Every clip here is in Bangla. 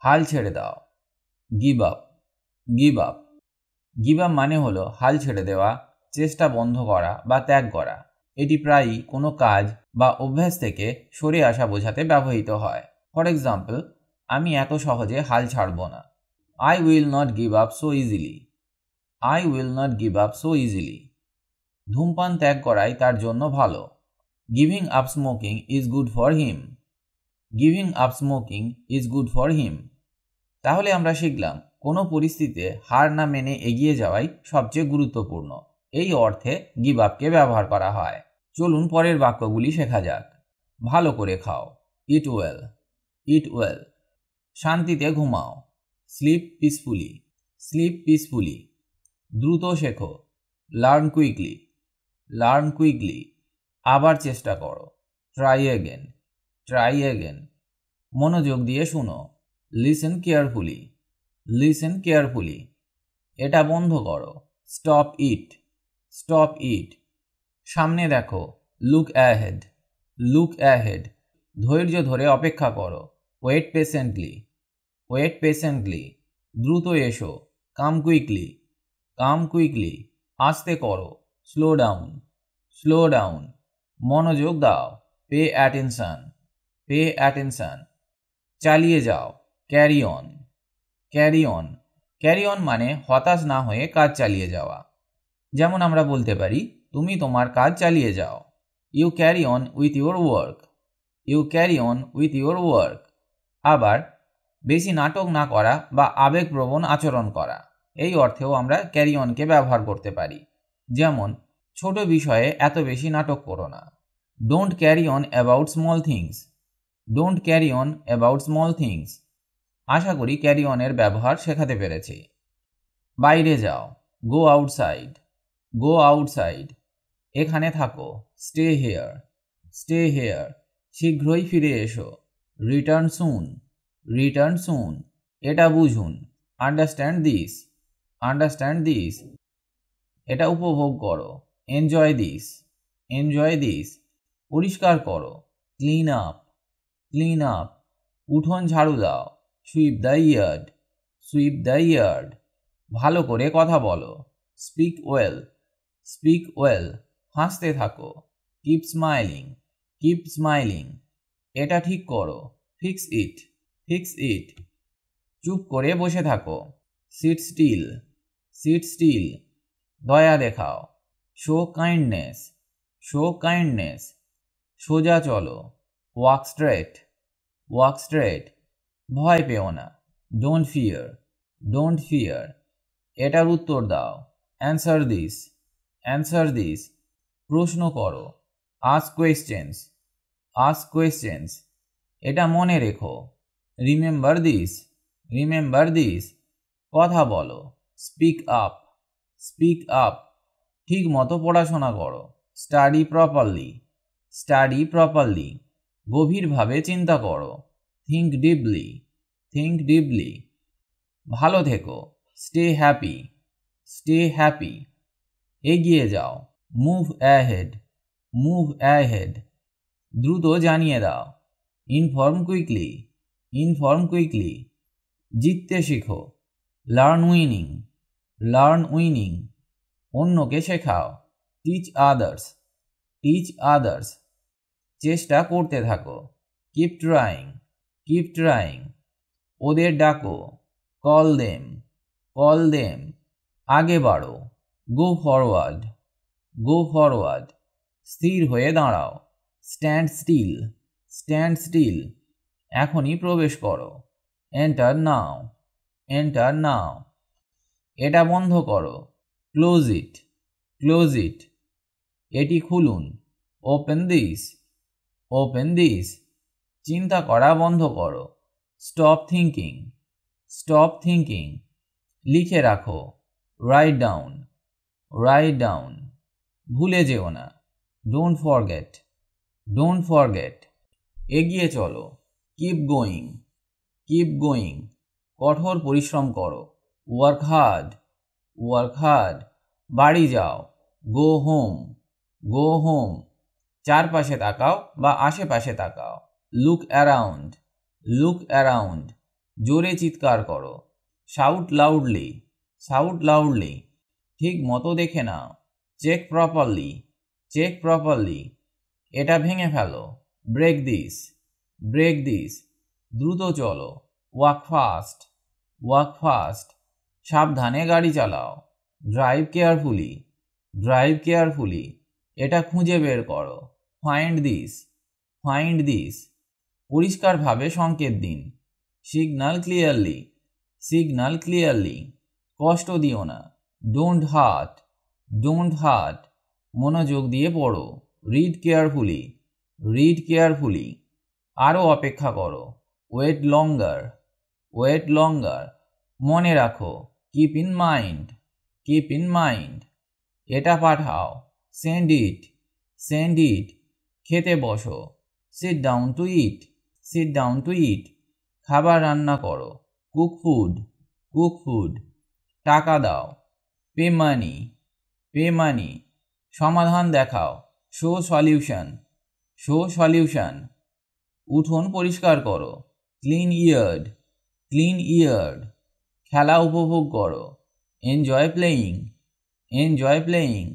হাল ছেড়ে দাও, give up, give up. Give up মানে হলো হাল ছেড়ে দেওয়া, চেষ্টা বন্ধ করা বা ত্যাগ করা। এটি প্রায়ই কোনো কাজ বা অভ্যাস থেকে সরে আসা বোঝাতে ব্যবহৃত হয়। ফর এক্সাম্পল, আমি এত সহজে হাল ছাড়ব না। I will not give up so easily, I will not give up so easily. ধূমপান ত্যাগ করাই তার জন্য ভালো। Giving up smoking is good for him, giving up smoking is good for him. তাহলে আমরা শিখলাম কোনো পরিস্থিতিতে হার না মেনে এগিয়ে যাওয়াই সবচেয়ে গুরুত্বপূর্ণ। এই অর্থে গিভ আপকে ব্যবহার করা হয়। চলুন পরের বাক্যগুলি শেখা যাক। ভালো করে খাও, ইট ওয়েল, ইট ওয়েল। শান্তিতে ঘুমাও, স্লিপ পিসফুলি, স্লিপ পিসফুলি। দ্রুত শেখো, লার্ন কুইকলি, লার্ন কুইকলি। আবার চেষ্টা করো, ট্রাই এগেন, ট্রাই এগেন। মনোযোগ দিয়ে শুনো, লিসেন কেয়ারফুলি, লিসেন কেয়ারফুলি। এটা বন্ধ করো, স্টপ ইট, স্টপ ইট। সামনে দেখো, লুক অ্যাহেড, লুক অ্যাহেড। ধৈর্য ধরে অপেক্ষা করো, ওয়েট পেশেন্টলি, ওয়েট পেশেন্টলি। দ্রুত এসো, কাম কুইকলি, কাম কুইকলি। আস্তে করো, স্লো ডাউন, স্লো ডাউন। মনোযোগ দাও, পে অ্যাটেনশন, পে অ্যাটেনশন। চালিয়ে যাও, carry on, carry on. Carry on মানে হতাশ না হয়ে কাজ চালিয়ে যাওয়া। যেমন আমরা বলতে পারি, তুমি তোমার কাজ চালিয়ে যাও। You carry on with your work, you carry on with your work. আবার বেশি নাটক না করা বা আবেগপ্রবণ আচরণ করা, এই অর্থেও আমরা ক্যারি অনকে ব্যবহার করতে পারি। যেমন, ছোট বিষয়ে এত বেশি নাটক করো না। Don't carry on about small things, don't carry on about small things. আশা করি ক্যারি অনের ব্যবহার শেখাতে পেরেছি। বাইরে যাও, গো আউটসাইড, গো আউটসাইড। এখানে থাকো, স্টে হেয়ার, স্টে হেয়ার। শীঘ্রই ফিরে এসো, রিটার্ন সুন, রিটার্ন সুন। এটা বুঝুন, আন্ডারস্ট্যান্ড দিস, আন্ডারস্ট্যান্ড দিস। এটা উপভোগ করো, এনজয় দিস, এনজয় দিস। পরিষ্কার করো, ক্লিন আপ, ক্লিন আপ। উঠোন ঝাড়ু দাও, sweep the yard, sweep the yard. ভালো করে কথা বলো, স্পিক ওয়েল, স্পিক ওয়েল। হাসতে থাকো, কিপ স্মাইলিং, কিপ স্মাইলিং। এটা ঠিক করো, ফিক্স ইট, ফিক্স ইট। চুপ করে বসে থাকো, সিট স্টিল, সিট স্টিল। দয়া দেখাও, শো কাইন্ডনেস, শো কাইন্ডনেস। সোজা চলো, ওয়াক স্ট্রেট, ওয়াক স্ট্রেট। ভয় পেও না, ডোন্ট ফিয়ার, ডোন্ট ফিয়ার। এটার উত্তর দাও, অ্যান্সার দিস, অ্যান্সার দিস। প্রশ্ন করো, আস্ক কোয়েশ্চেন্স, আস্ক কোয়েশ্চেন্স। এটা মনে রেখো, রিমেম্বার দিস, রিমেম্বার দিস। কথা বলো, স্পিক আপ, স্পিক আপ। ঠিক মতো পড়াশোনা করো, স্টাডি প্রপারলি, স্টাডি প্রপারলি। গভীরভাবে চিন্তা করো, থিঙ্ক ডিপলি, থিঙ্ক ডিপলি। ভালো থেকো, স্টে হ্যাপি, স্টে হ্যাপি। এগিয়ে যাও, মুভ অ্যাহেড, মুভ অ্যাহেড। দ্রুত জানিয়ে দাও, ইনফর্ম কুইকলি, ইনফর্ম কুইকলি। জিততে শেখো, লার্ন উইনিং, লার্ন উইনিং। অন্যকে শেখাও, টিচ আদার্স, টিচ আদার্স। চেষ্টা করতে থাকো, কিপ ট্রাইং, কিপ ট্রাইং। ওদের ডাকো, কল দেম, কল দেম। আগে বাড়ো, গো ফরওয়ার্ড, গো ফরওয়ার্ড। স্থির হয়ে দাঁড়াও, স্ট্যান্ড স্টিল, স্ট্যান্ড স্টিল। এখনই প্রবেশ করো, এন্টার নাও, এন্টার নাও। এটা বন্ধ করো, ক্লোজ ইট, ক্লোজ ইট। এটি খুলুন, ওপেন দিস, ওপেন দিস। চিন্তা করা বন্ধ করো, স্টপ থিঙ্কিং, স্টপ থিঙ্কিং। লিখে রাখো, রাইট ডাউন, রাইট ডাউন। ভুলে যেও না, ডোন্ট ফরগেট, ডোন্ট ফরগেট। এগিয়ে চলো, কিপ গোয়িং, কিপ গোয়িং। কঠোর পরিশ্রম করো, ওয়ার্ক হার্ড, ওয়ার্ক হার্ড। বাড়ি যাও, গো হোম, গো হোম। চারপাশে তাকাও বা আশেপাশে তাকাও, লুক অ্যারাউন্ড, লুক অ্যারাউন্ড। জোরে চিৎকার করো। Shout loudly, shout loudly. ঠিক মতো দেখে নাও। Check properly, check properly. এটা ভেঙে ফেলো। Break this, break this. দ্রুত চলো। Walk fast, walk fast. সাবধানে গাড়ি চালাও। Drive carefully, drive carefully. এটা খুঁজে বের করো। Find this, find this. পরিষ্কারভাবে সংকেত দিন। Signal clearly, signal clearly. কষ্ট দিও না। Don't hurt, don't hurt. মনোযোগ দিয়ে পড়ো। Read carefully, read carefully. আরও অপেক্ষা করো। ওয়েট লঙ্গার, ওয়েট লঙ্গার। মনে রাখো। Keep in mind, keep in mind. এটা পাঠাও। Send it, send it. খেতে বসো। Sit down to eat, sit down to eat. খাবার রান্না করো। Cook food, cook food. টাকা দাও। Pay money, pay money. সমাধান দেখাও। Show solution, show solution. উঠোন পরিষ্কার করো। Clean yard, clean yard. খেলা উপভোগ করো। Enjoy playing, enjoy playing.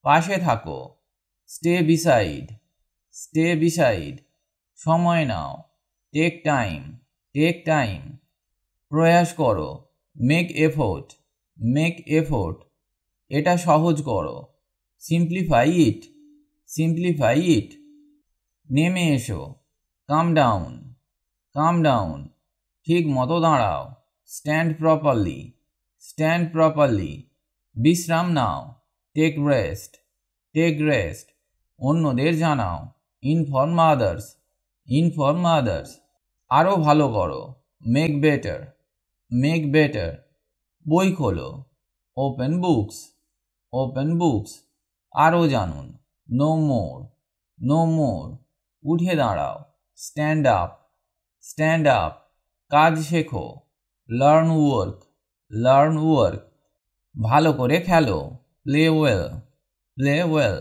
পাশে থাকো। Stay beside, stay beside. সময় নাও। Take time, take time. প্রয়াস করো। Make effort, make effort. এটা সহজ করো। Simplify it, simplify it. নেমে এসো। Come down, come down. ঠিক মতো দাঁড়াও। Stand properly, stand properly. বিশ্রাম নাও। Take rest, take rest. অন্যদের জানাও। Inform others, inform others. আরও ভালো করো। Make better, make better. বই খোলো। Open books, open books. আরও জানুন। Know more, know more. উঠে দাঁড়াও। Stand up, stand up. কাজ শেখো। Learn work, learn work. ভালো করে খেলো। Play well, play well.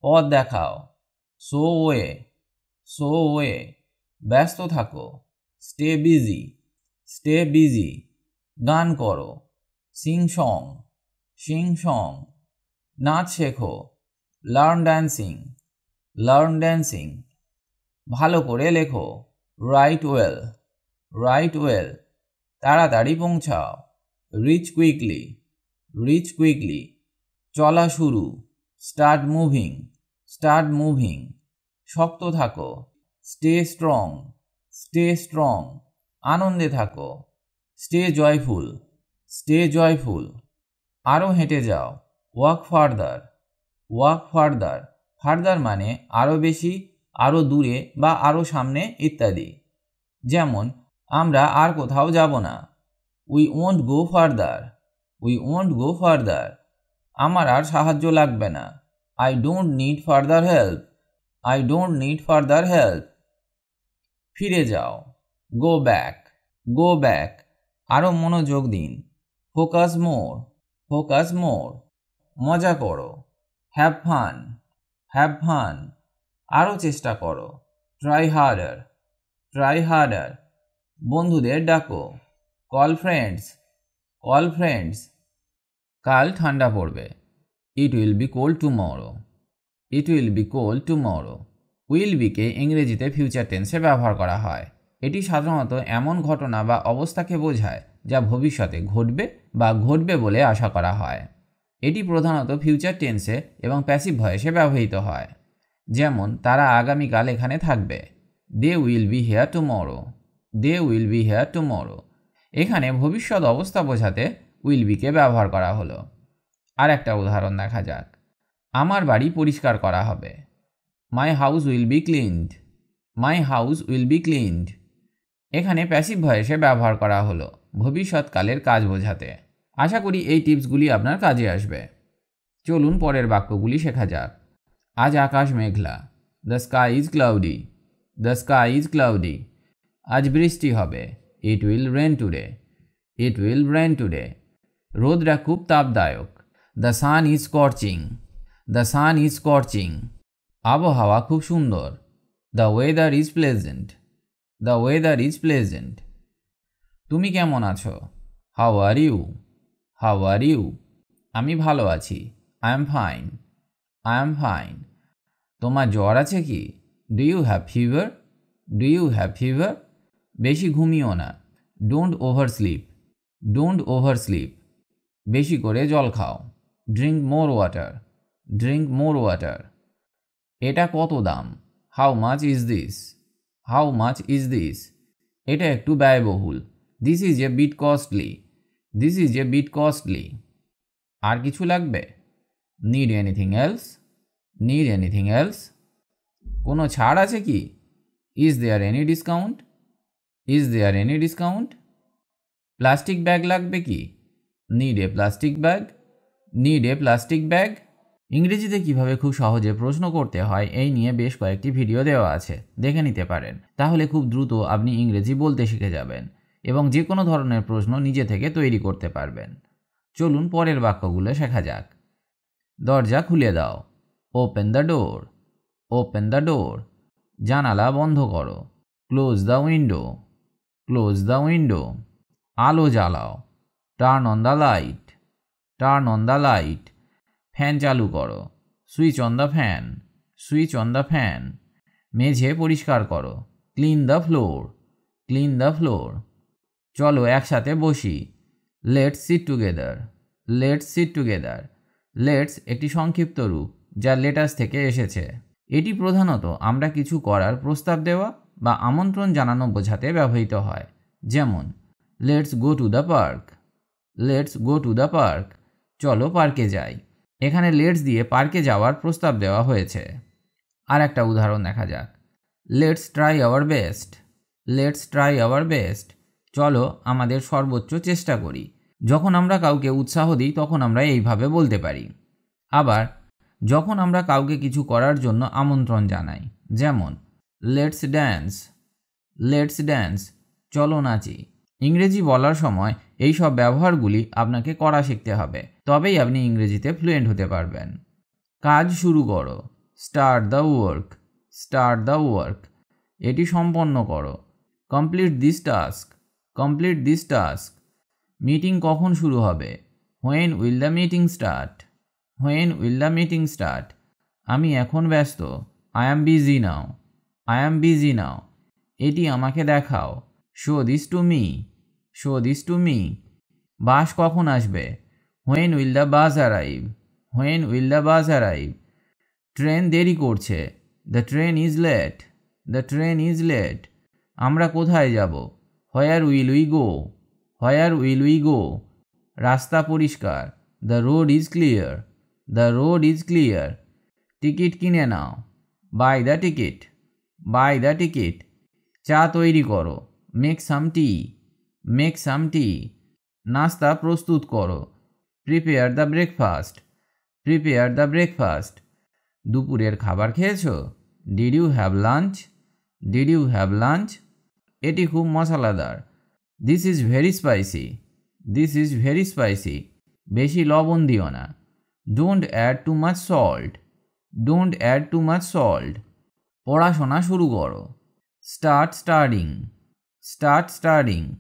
পথ দেখাও। Show way, show way. ব্যস্ত থাকো। Stay busy, stay busy. গান করো। Sing song, sing song. নাচ শেখো। Learn dancing, learn dancing. ভালো করে লেখো। Write well, write well. তাড়াতাড়ি পৌঁছাও। Reach quickly, reach quickly. চলা শুরু। Start moving, start moving. শক্ত থাকো। Stay strong, stay strong. আনন্দে থাকো। Stay joyful, stay joyful. আরও হেঁটে যাও। Walk further, walk further. Further মানে আরও বেশি, আরও দূরে বা আরও সামনে ইত্যাদি। যেমন আমরা আর কোথাও যাব না। We won't go further, we won't go further. আমার আর সাহায্য লাগবে না। I don't need further help, I don't need further help. ফিরে যাও। Go back, go back. আরও মনোযোগ দিন। ফোকাস মোর, ফোকাস মোর। মজা করো। Have fun, have fun. আরও চেষ্টা করো। Try harder, try harder. বন্ধুদের ডাকো। Call friends, call friends. কাল ঠান্ডা পড়বে। It will be cold tomorrow, it will be cold tomorrow. Will বিকে ইংরেজিতে ফিউচার টেন্সে ব্যবহার করা হয়। এটি সাধারণত এমন ঘটনা বা অবস্থাকে বোঝায় যা ভবিষ্যতে ঘটবে বা ঘটবে বলে আশা করা হয়। এটি প্রধানত ফিউচার টেন্সে এবং প্যাসিভ ভয়েসে ব্যবহৃত হয়। যেমন তারা আগামীকাল এখানে থাকবে। They will be here tomorrow, they will be here tomorrow. এখানে ভবিষ্যৎ অবস্থা বোঝাতে উইল বিকে ব্যবহার করা হলো। আর একটা উদাহরণ দেখা যাক। আমার বাড়ি পরিষ্কার করা হবে। My house will be cleaned, my house will be cleaned. এখানে প্যাসিভ ভয়েসে ব্যবহার করা হলো ভবিষ্যৎকালের কাজ বোঝাতে। আশা করি এই টিপসগুলি আপনার কাজে আসবে। চলুন পরের বাক্যগুলি শেখা যাক। আজ আকাশ মেঘলা। The sky is cloudy, the sky is cloudy. আজ বৃষ্টি হবে। It will rain today, it will rain today. রোদটা খুব তাপদায়ক। The sun is scorching, the sun is scorching. আবহাওয়া খুব সুন্দর। The weather is pleasant, the weather is pleasant. তুমি কেমন আছো? How are you? How are you? আমি ভালো আছি। I am fine. I am fine. তোমার জ্বর আছে কি? Do you have fever? Do you have fever? বেশি ঘুমিও না। Don't oversleep. Don't oversleep. বেশি করে জল খাও। Drink more water. Drink more water. এটা কত দাম? How much is this? How much is this? এটা একটু ব্যয়বহুল। This is a bit costly. This is a bit costly. আর কিছু লাগবে? Need anything else? Need anything else? কোনো ছাড় আছে কি? Is there any discount? Is there any discount? Plastic bag লাগবে কি? Need a plastic bag? Need a plastic bag? ইংরেজিতে কিভাবে খুব সহজে প্রশ্ন করতে হয় এই নিয়ে বেশ কয়েকটি ভিডিও দেওয়া আছে, দেখে নিতে পারেন। তাহলে খুব দ্রুত আপনি ইংরেজি বলতে শিখে যাবেন এবং যে কোনো ধরনের প্রশ্ন নিজে থেকে তৈরি করতে পারবেন। চলুন পরের বাক্যগুলো শেখা যাক। দরজা খুলে দাও। Open the door. Open the ডোর। জানালা বন্ধ করো। Close the window. Close the window. আলো জ্বালাও। Turn on the light. Turn on the light. Fan চালু করো। Switch on the fan. Switch on the fan. মেঝে পরিষ্কার করো। Clean the floor. Clean the floor. চলো একসাথে বসি। Let's sit together. Let's sit together. Let's একটি সংক্ষিপ্ত রূপ যা লেটাস থেকে এসেছে। এটি প্রধানত আমরা কিছু করার প্রস্তাব দেওয়া বা আমন্ত্রণ জানানো বোঝাতে ব্যবহৃত হয়। যেমন let's go to the park. Let's go to the park. চলো পার্কে যাই। এখানে লেটস দিয়ে পার্কে যাওয়ার প্রস্তাব দেওয়া হয়েছে। আর একটা উদাহরণ দেখা যাক। Let's try our best. Let's try our best. চলো আমাদের সর্বোচ্চ চেষ্টা করি। যখন আমরা কাউকে উৎসাহ দিই তখন আমরা এইভাবে বলতে পারি। আবার যখন আমরা কাউকে কিছু করার জন্য আমন্ত্রণ জানাই, যেমন লেটস ড্যান্স। Let's dance. চলো নাচি। ইংরেজি বলার সময় এই সব ব্যবহারগুলি আপনাকে করা শিখতে হবে, তবেই আপনি ইংরেজিতে ফ্লুয়েন্ট হতে পারবেন। কাজ শুরু করো। Start the work. Start the work. এটি সম্পন্ন করো। Complete this task. Complete this task. Meeting কখন শুরু হবে? When will the meeting start? When will the meeting start? আমি এখন ব্যস্ত। I am busy now. I am busy now. এটি আমাকে দেখাও। Show this to me. Show this to me. Bus কখন আসবে? When will the bus arrive? When will the bus arrive? Train দেরি করছে। The train is late. The train is late. আমরা কোথায় যাব? Where will we go? Where will we go? রাস্তা পরিষ্কার। The road is clear. The road is clear. Ticket কিনে নাও। Buy the ticket. Buy the ticket. চা তৈরি করো। Make some tea. Make some tea. নাস্তা প্রস্তুত করো। Prepare the breakfast. Prepare the breakfast. দুপুরের খাবার খেয়েছো? Did you have lunch? Did you have lunch? এটি খুব মশলাদার। This is very spicy. This is very spicy. বেশি লবণ দিও না। Don't add too much salt. Don't add too much salt. পড়াশোনা শুরু করো। Start studying. Start studying.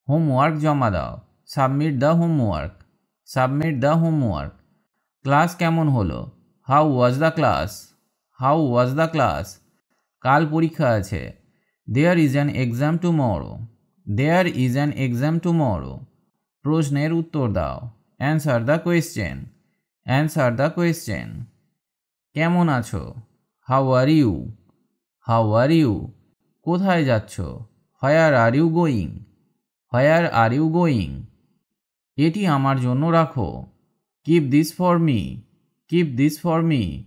Homework জমা দাও। Submit the homework. Submit the homework. Class কেমন হলো? How was the class? How was the class? কাল পরীক্ষা আছে। There is an exam tomorrow. There is an exam tomorrow. প্রশ্নের উত্তর দাও। Answer the question. Answer the question. কেমন আছো? How are you? How are you? কোথায় যাচ্ছ? Where are you going? Where are you going? এটি আমার জন্য রাখো। Keep this for me. Keep this for me.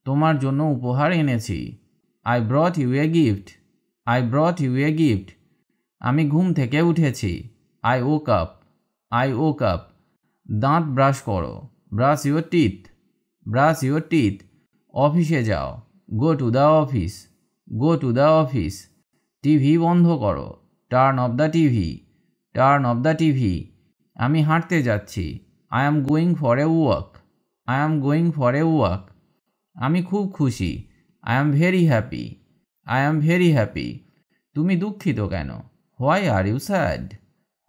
তোমার জন্য উপহার এনেছি। I brought you a gift. I brought you a gift. আমি ঘুম থেকে উঠেছি। I woke up. I woke up. দাঁত ব্রাশ করো। Brush your teeth. Brush your teeth. অফিসে যাও। Go to the office. Go to the office. TV বন্ধ করো। Turn off the TV. Turn off the TV. আমি হাঁটতে যাচ্ছি। I am going for a walk. I am going for a walk. আমি খুব খুশি। I am very happy. I am very happy. তুমি দুঃখিত কেন? Why are you sad?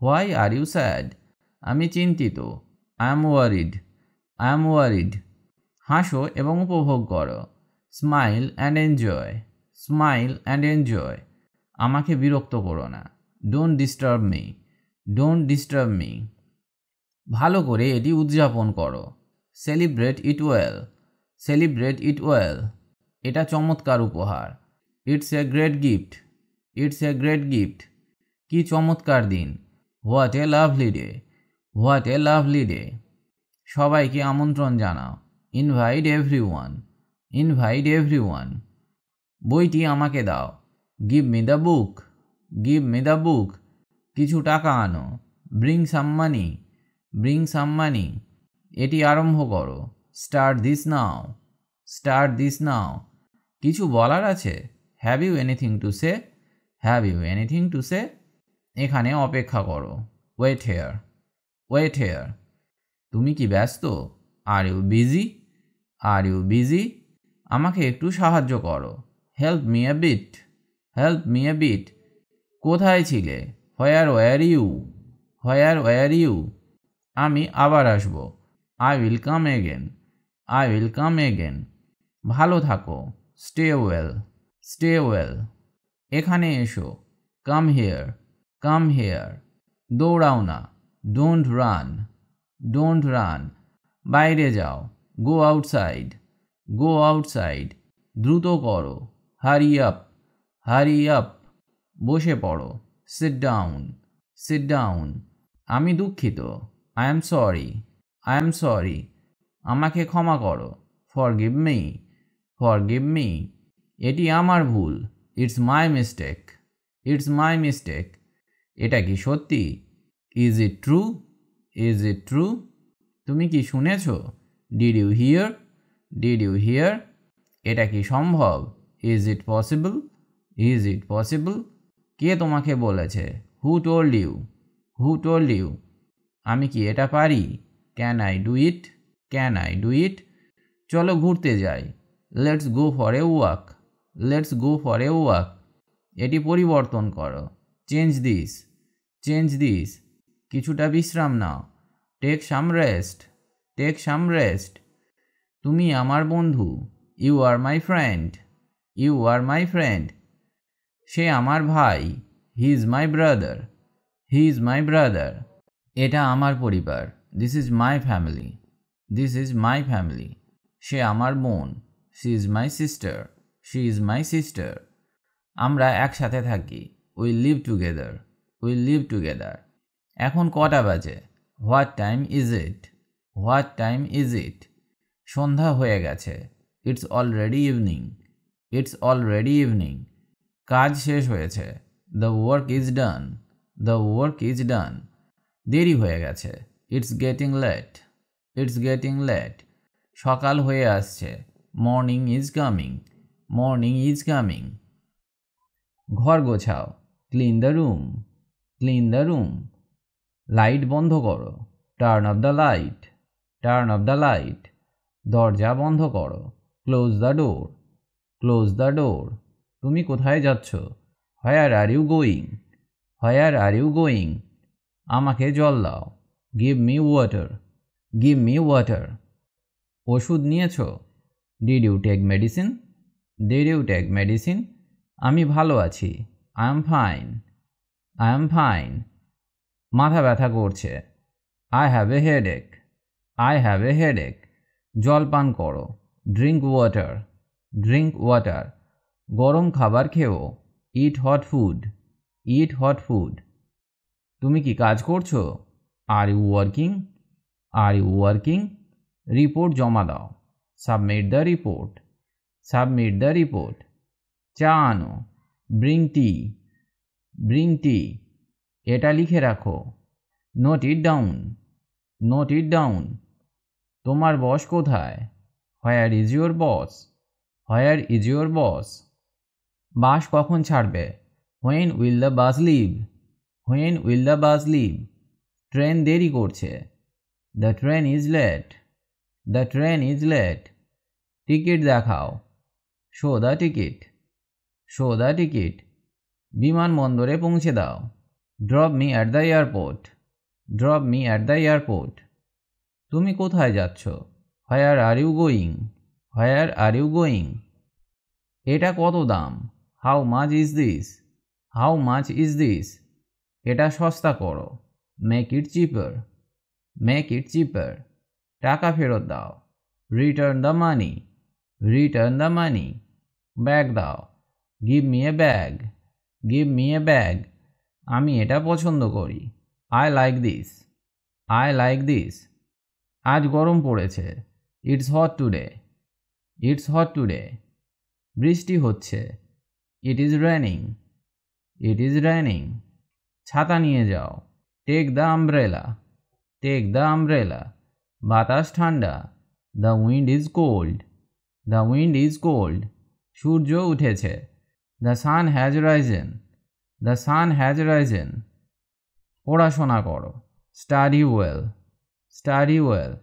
Why are you sad? আমি চিন্তিত। I am worried. I am worried. হাসো এবং উপভোগ করো। Smile and enjoy. Smile and enjoy. আমাকে বিরক্ত করো না। Don't disturb me. Don't disturb me. ভালো করে এটি উদযাপন করো। Celebrate it well. Celebrate it well. এটা চমৎকার উপহার। It's a great gift. It's a great gift. কি চমৎকার দিন। What a lovely day. What a lovely day. সবাইকে আমন্ত্রণ জানাও। Invite everyone. Invite everyone. বইটি আমাকে দাও। Give me the book. Give me the book. কিছু টাকা আনো। Bring some money. Bring some মানি। এটি আরম্ভ করো। Start this now. Start this now. কিছু বলার আছে? Have you anything to say? Have you anything to say? এখানে অপেক্ষা করো। Wait here. Wait here. তুমি কি ব্যস্ত? Are you busy? Are you busy? আমাকে একটু সাহায্য করো। Help me a bit. Help me a bit. কোথায় ছিলে? Where were you? Where were you? আমি আবার আসব। I will come again. I will come again. ভালো থাকো। Stay well. Stay well. এখানে এসো। Come here. Come here. দৌড়াও না। Don't run. Don't run. বাইরে যাও। Go outside. Go outside. দ্রুত করো। Hurry up. Hurry up. বসে পড়ো। Sit down. Sit down. আমি দুঃখিত। I am sorry. I am sorry. আমাকে ক্ষমা করো। Forgive me. Forgive me. এটি আমার ভুল। It's my mistake. It's my mistake. এটা কি সত্যি? Is it true? Is it true? তুমি কি শুনেছ? Did you hear? Did you hear? এটা কি সম্ভব? Is it possible? Is it possible? কে তোমাকে বলেছে? Who told you? Who told you? আমি কি এটা পারি? Can I do it? Can I do it? চলো ঘুরতে যাই। Let's go for a walk. Let's go for a walk. এটি পরিবর্তন করো। Change this. Change this. কিছুটা বিশ্রাম নাও। Take some rest. Take some rest. তুমি আমার বন্ধু। You are my friend. You are my friend. সে আমার ভাই। He is my brother. He is my brother. এটা আমার পরিবার। This is my family. This is my family. সে আমার বোন। She is my sister. She is my sister. আমরা একসাথে থাকি। We live together. We live together. এখন কটা বাজে? What time is it? What time is it? সন্ধ্যা হয়ে গেছে। It's already evening. It's already evening. কাজ শেষ হয়েছে। The work is done. The work is done. দেরি হয়ে গেছে। It's getting late. It's getting late. সকাল হয়ে আসছে। Morning is coming. Morning is coming. ঘর গোছাও। Clean the room. Clean the room. Light বন্ধ করো। Turn off the light. Turn off the light. দরজা বন্ধ করো। Close the door. Close the door. তুমি কোথায় যাচ্ছ? Where are you going? Where are you going? আমাকে জল দাও। Give me water. Give me water. ওষুধ নিয়েছ? Did you take medicine? Did you take medicine? আমি ভালো আছি। I am fine. I am fine. মাথা ব্যথা করছে। I have a headache. I have a headache. জল পান করো। Drink water. Drink water. গরম খাবার খেও। Eat hot food. Eat hot food. তুমি কি কাজ করছো? Are you working? Are you working? Report জমা দাও। Submit the report. Submit the report. চা আনো। Bring tea. Bring tea. এটা লিখে রাখো। Note it down. Note it down. তোমার বস কোথায়? Where is your boss? Where is your boss? Bus কখন ছাড়বে? When will the bus leave? When will the bus leave? Train দেরি করছে। The train is late. The train is late. Ticket দেখাও। Show the ticket. Show the ticket. বিমানবন্দরে পৌঁছে দাও। Drop me at the airport. Drop me at the airport. তুমি কোথায় যাচ্ছ? Where are you going? Where are you going? এটা কত দাম? How much is this? How much is this? এটা সস্তা করো। Make it cheaper. Make it cheaper. টাকা ফেরত দাও। Return the money. Return the money. Bag দাও। Give me a bag. Give me a bag. আমি এটা পছন্দ করি। I like this. I like this. আজ গরম পড়েছে। It's hot today. It's hot today. বৃষ্টি হচ্ছে। It is raining. It is raining. ছাতা নিয়ে যাও। Take the umbrella. Take the umbrella. বাতাস ঠান্ডা। The wind is cold. The wind is cold. সূর্য উঠেছে। The sun has risen. The sun has risen. পড়াশোনা করো। Study well. Study well.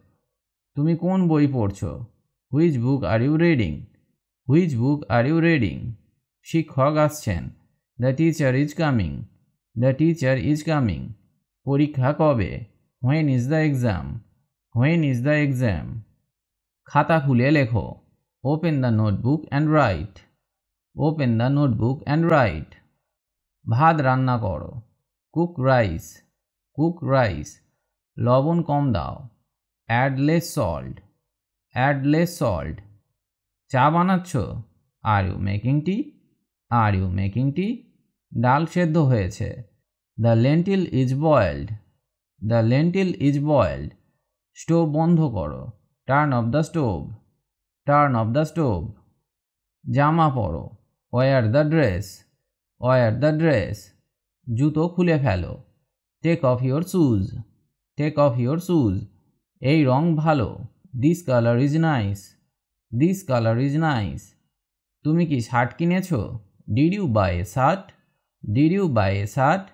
তুমি কোন বই পড়ছো? Which book are you reading? Which book are you reading? শিক্ষক আসছেন। The teacher is coming. The teacher is coming. পরীক্ষা কবে? When is the exam? When is the exam? খাতা খুলে লেখো। Open the notebook and write. Open the notebook and write. ভাত রান্না করো। Cook rice. Cook rice. লবণ কম দাও। Add less salt. Add less salt. চা বানাচ্ছ? Are you making tea? Are you making tea? ডাল সেদ্ধ হয়েছে। The lentil is boiled. The lentil is boiled. Stove বন্ধ করো। Turn off the stove. Turn off the stove. জামা পরো। Wear the dress. Wear the dress. জুতো খুলে ফেলো। Take off your shoes. Take off your shoes. এই রং ভালো। This color is nice. This color is nice. তুমি কি শার্ট কিনেছো? Did you buy a shirt? Did you buy a shirt?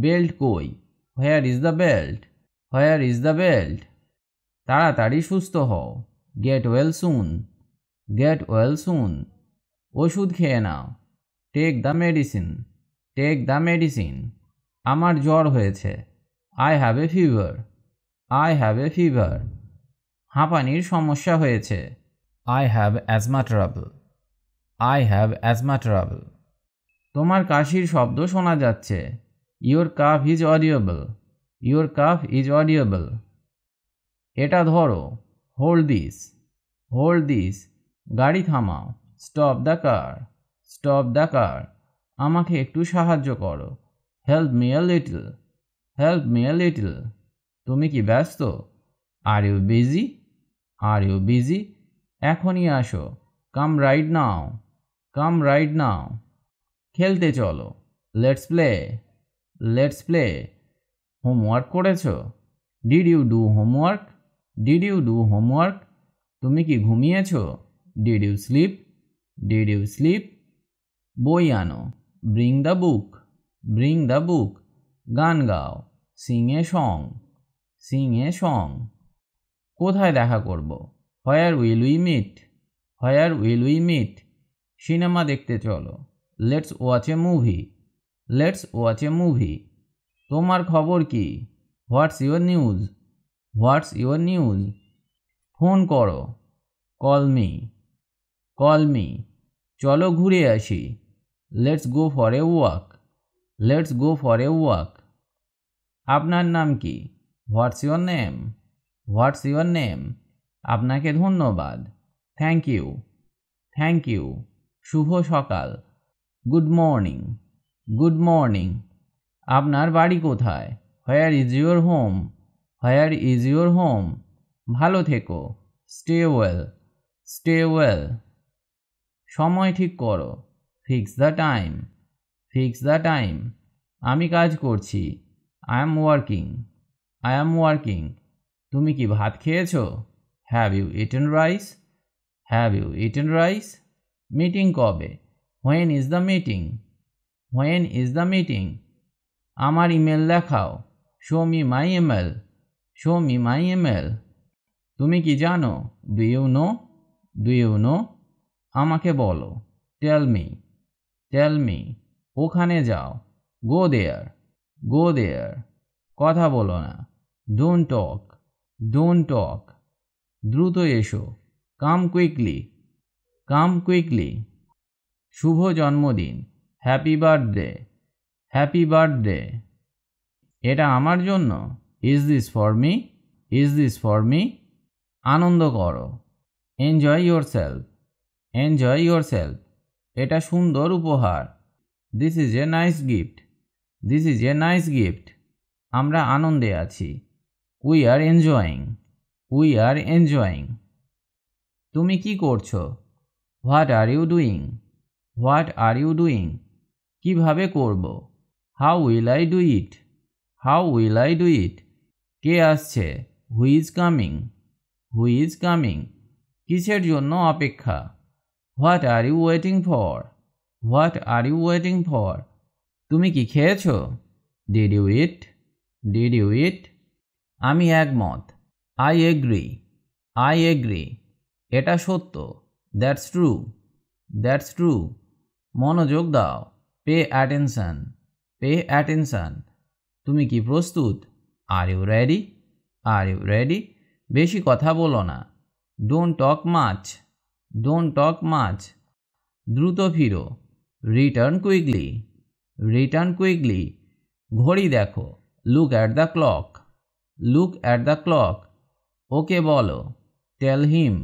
Belt কই? Where is the belt? Where is the belt? তাড়াতাড়ি সুস্থ হও। Get well soon. Get well soon. ওষুধ খেয়ে নাও। Take the medicine. Take the medicine. আমার জ্বর হয়েছে। I have a fever. I have a fever. হাঁপানির সমস্যা হয়েছে। I have asthma trouble. I have asthma trouble. তোমার কাশির শব্দ শোনা যাচ্ছে। Your cough is audible. Your cough is audible. এটা ধরো। Hold this. Hold this. গাড়ি থামাও। Stop the car. Stop the car. আমাকে একটু সাহায্য করো। Help me a little. Help me a little. তুমি কি ব্যস্ত? Are you busy? Are you busy? এখনই আসো। Come right now. Come right now. খেলতে চলো। Let's play. Let's play. Homework করেছো? Did you do homework? Did you do homework? তুমি কি ঘুমিয়েছো? Did you sleep? Did you sleep? বই আনো। Bring the book. Bring the book. গান গাও। Sing a song. Sing a song. কোথায় দেখা করব? Where will we meet? Where will we meet? Cinema দেখতে চলো। Let's watch a movie. Let's watch a movie. তোমার খবর কি? What's your news? What's your news? Phone করো। Call me. Call me. চলো ঘুরে আসি। Let's go for a walk. Let's go for a walk. আপনার নাম কি? What's your name? What's your name? আপনাকে ধন্যবাদ। Thank you. Thank you. শুভ সকাল। Good morning. Good morning. আপনার বাড়ি কোথায়? Where is your home? Where is your home? ভালো থেকো। Stay well. Stay well. সময় ঠিক করো। Fix the time. Fix the time. আমি কাজ করছি। I am working. I am working. তুমি কি ভাত খেয়েছো? Have you eaten rice? Have you eaten rice? Meeting কবে? When is the meeting? When is the meeting? আমার ইমেল দেখাও। Show me my email. Show me my email. তুমি কি জানো? Do you know? Do you know? আমাকে বলো। Tell me. Tell me. ওখানে যাও। Go there. গো দেয়ার, কথা বলো না। Don't talk, don't talk. দ্রুত এসো, কাম কুইকলি, কাম কুইকলি। শুভ জন্মদিন, হ্যাপি বার্থডে, হ্যাপি বার্থডে। এটা আমার জন্য, is this for me, is this for me. আনন্দ করো, এনজয় ইয়োরসেলফ, এনজয় ইয়োরসেলফ। এটা সুন্দর উপহার, this is a nice gift, this is a nice gift. আমরা আনন্দে আছি, we are enjoying, we are enjoying. তুমি কি করছো? What are you doing, what are you doing. কীভাবে করব? How will I do it, how will I do it. কে আসছে? Who is coming, who is coming. কিসের জন্য অপেক্ষা? What are you waiting for, what are you waiting for. তুমি কি খেয়েছো? Did you eat, did you eat. আমি একমত, আই এগ্রি, আই এগ্রি। এটা সত্য, দ্যাটস ট্রু, দ্যাটস ট্রু। মনোযোগ দাও, পে অ্যাটেনশন, পে অ্যাটেনশন। তুমি কি প্রস্তুত? Are you ready, are you ready. বেশি কথা বলো না, don't talk much, don't talk much. দ্রুত ফিরো, রিটার্ন কুইকলি, রিটার্ন কুইকলি। ঘড়ি দেখো, look at the clock, look at the clock. Okay বলো, টেল হিম,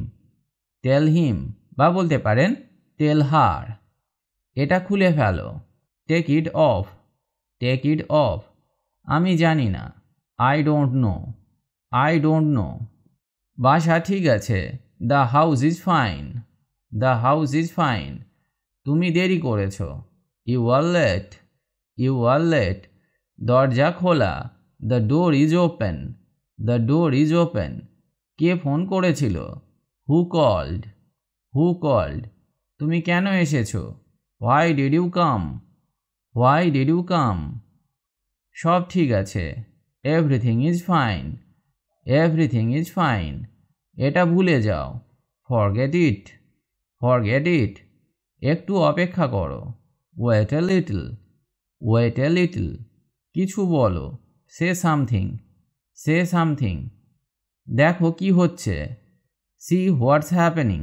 টেল হিম। বা বলতে পারেন টেল হার। এটা খুলে ফেলো, take it off, take it off. আমি জানি না, I don't know, I don't know. বাসা ঠিক আছে, the house is fine, the house is fine. তুমি দেরি করেছ, you are late, you are late. দরজা খোলা, the door is open, the door is open. কে ফোন করেছিল? Who called, who called. তুমি কেন এসেছো? Why did you come, why did you come. সব ঠিক আছে, everything is fine, everything is fine. এটা ভুলে যাও, ফরগেট ইট, ফরগেট ইট। একটু অপেক্ষা করো, wait a little, wait a little. কিছু বলো, সে সামথিং, সে সামথিং। দেখো কি হচ্ছে, see what's happening,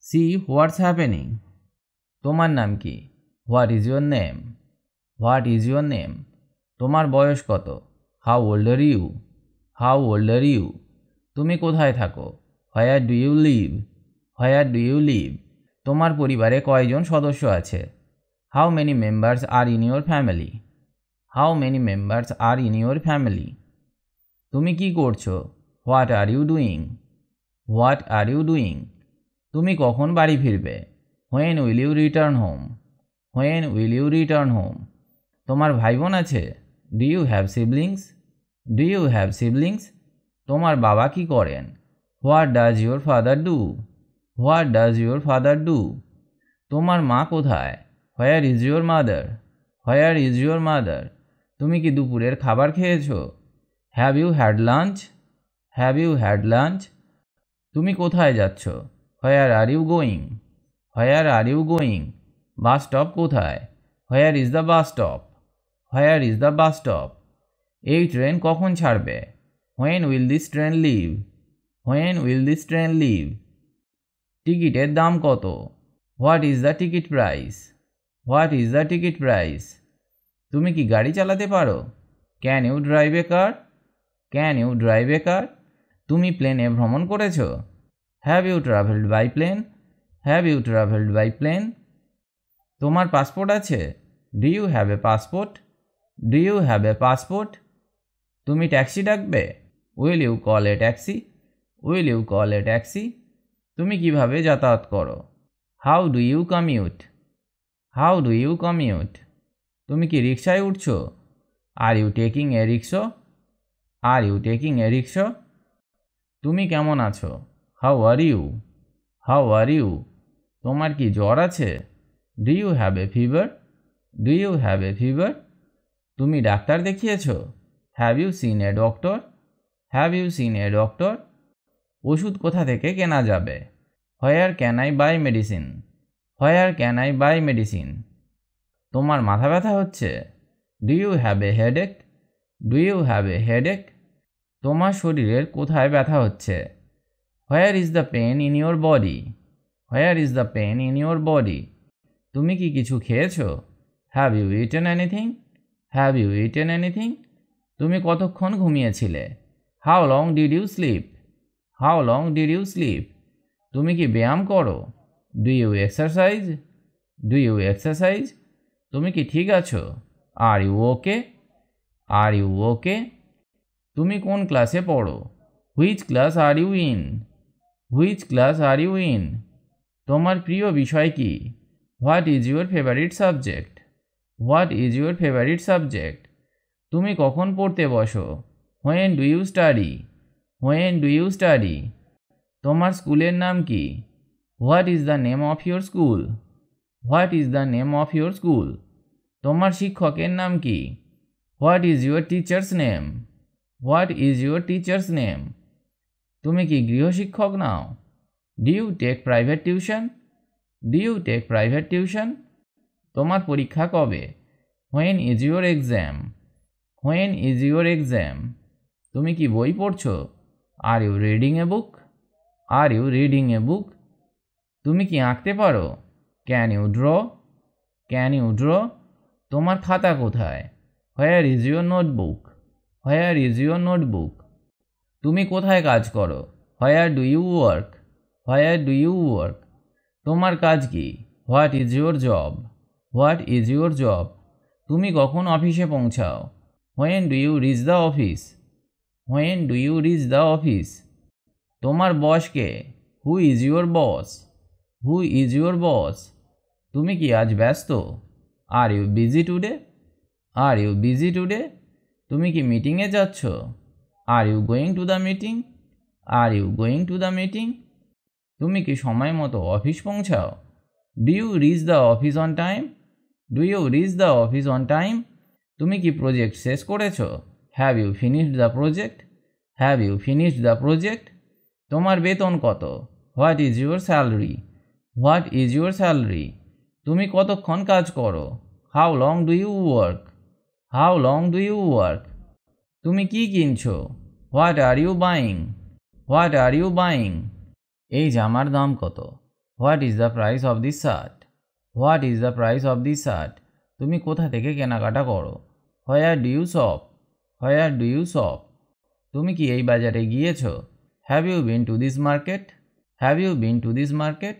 see what's happening. তোমার নাম কি? What is your name, what is your name. তোমার বয়স কত? How old are you, how old are you. তুমি কোথায় থাকো? Where do you live, where do you live. তোমার পরিবারে কয়জন সদস্য আছে? How many members are in your family, how many members are in your family. তুমি কি করছো? What are you doing, what are you doing. তুমি কখন বাড়ি ফিরবে? When will you return home, when will you return home. তোমার ভাই বোন আছে? Do you have siblings, do you have siblings. তোমার বাবা কি করেন? What does your father do, what does your father do. তোমার মা কোথায়? Where is your mother, where is your mother. তুমি কি দুপুরের খাবার খেয়েছো? Have you had lunch, have you had lunch. তুমি কোথায় যাচ্ছ? Where are you going, where are you going. Bus stop কোথায়? Where is the bus stop, where is the bus stop. এই ট্রেন কখন ছাড়বে? When will this train leave, when will this train leave. টিকিটের দাম কত? What is the ticket price, what is the ticket price. তুমি কি গাড়ি চালাতে পারো? Can you drive a car, can you drive a car. তুমি প্লেনে ভ্রমণ করেছো? Have you travelled by plane, have you travelled by plane. তোমার পাসপোর্ট আছে? Do you have a passport, do you have a passport. তুমি ট্যাক্সি ডাকবে? Will you call a taxi, will you call a taxi. তুমি কিভাবে যাতায়াত করো? How do you commute, how do you commute. তুমি কি রিক্সায় উঠছো? Are you taking a rickshaw, R you taking a rickshaw. তুমি কেমন আছো? How are you, how are you. তোমার কি জ্বর আছে? Do you have a fever, do you have a fever. তুমি ডাক্তার দেখিয়েছো? Have you seen a doctor, have you seen a doctor. ওষুধ কোথা থেকে কেনা যাবে? Where can I buy medicine, where can I buy medicine. তোমার মাথা ব্যথা হচ্ছে? Do you have a headache? Do you have a headache? তোমার শরীরের কোথায় ব্যথা হচ্ছে? Where is the pain in your body? Where is the pain in your body? তুমি কি কিছু খেয়েছো? Have you eaten anything? Have you eaten anything? তুমি কতক্ষণ ঘুমিয়েছিলে? How long did you sleep? How long did you sleep? তুমি কি ব্যায়াম করো? Do you exercise? Do you exercise? তুমি কি ঠিক আছো? Are you okay? Are you okay? তুমি কোন ক্লাসে পড়ো? Which class are you in? Which class are you in? তোমার প্রিয় বিষয় কি? What is your favourite subject? What is your favourite subject? তুমি কখন পড়তে বসো? When do you study? When do you study? তোমার স্কুলের নাম কি? What is the name of your school? What is the name of your school? তোমার শিক্ষকের নাম কি? What is your teacher's name? What is your teacher's name? তুমি কি গৃহশিক্ষক নাও? Do you take private tuition? Do you take private tuition? তোমার পরীক্ষা কবে? When is your exam? When is your exam? তুমি কি বই পড়ছো? Are you reading a book? Are you reading a book? তুমি কি আঁকতে পারো? Can you draw? Can you draw? তোমার খাতা কোথায়? Where is your notebook? Where is your notebook? তুমি কোথায় কাজ করো? Where do you work? Where do you work? তোমার কাজ কি? What is your job? What is your job? তুমি কখন অফিসে পৌঁছাও? When do you reach the office? When do you reach the office? তোমার বস কে? Who is your boss? Who is your boss? তুমি কি আজ ব্যস্ত? Are you busy today? Are you busy today? তুমি কি মিটিংয়ে যাচ্ছ? Are you going to the meeting? Are you going to the meeting? তুমি কি সময় মতো অফিস পৌঁছাও? Do you reach the office on time? Do you reach the office on time? তুমি কি প্রজেক্ট শেষ করেছো? Have you finished the project? Have you finished the project? তোমার বেতন কত? What is your salary? What is your salary? তুমি কতক্ষণ কাজ করো? How long do you work? How long do you work? তুমি কি কিনছো? What are you buying? What are you buying? এই জামার দাম কত? What is the price of this shirt? What is the price of this shirt? তুমি কোথা থেকে কেনাকাটা করো? Where do you shop? Where do you shop? তুমি কি এই বাজারে গিয়েছো? Have you been to this market? Have you been to this market?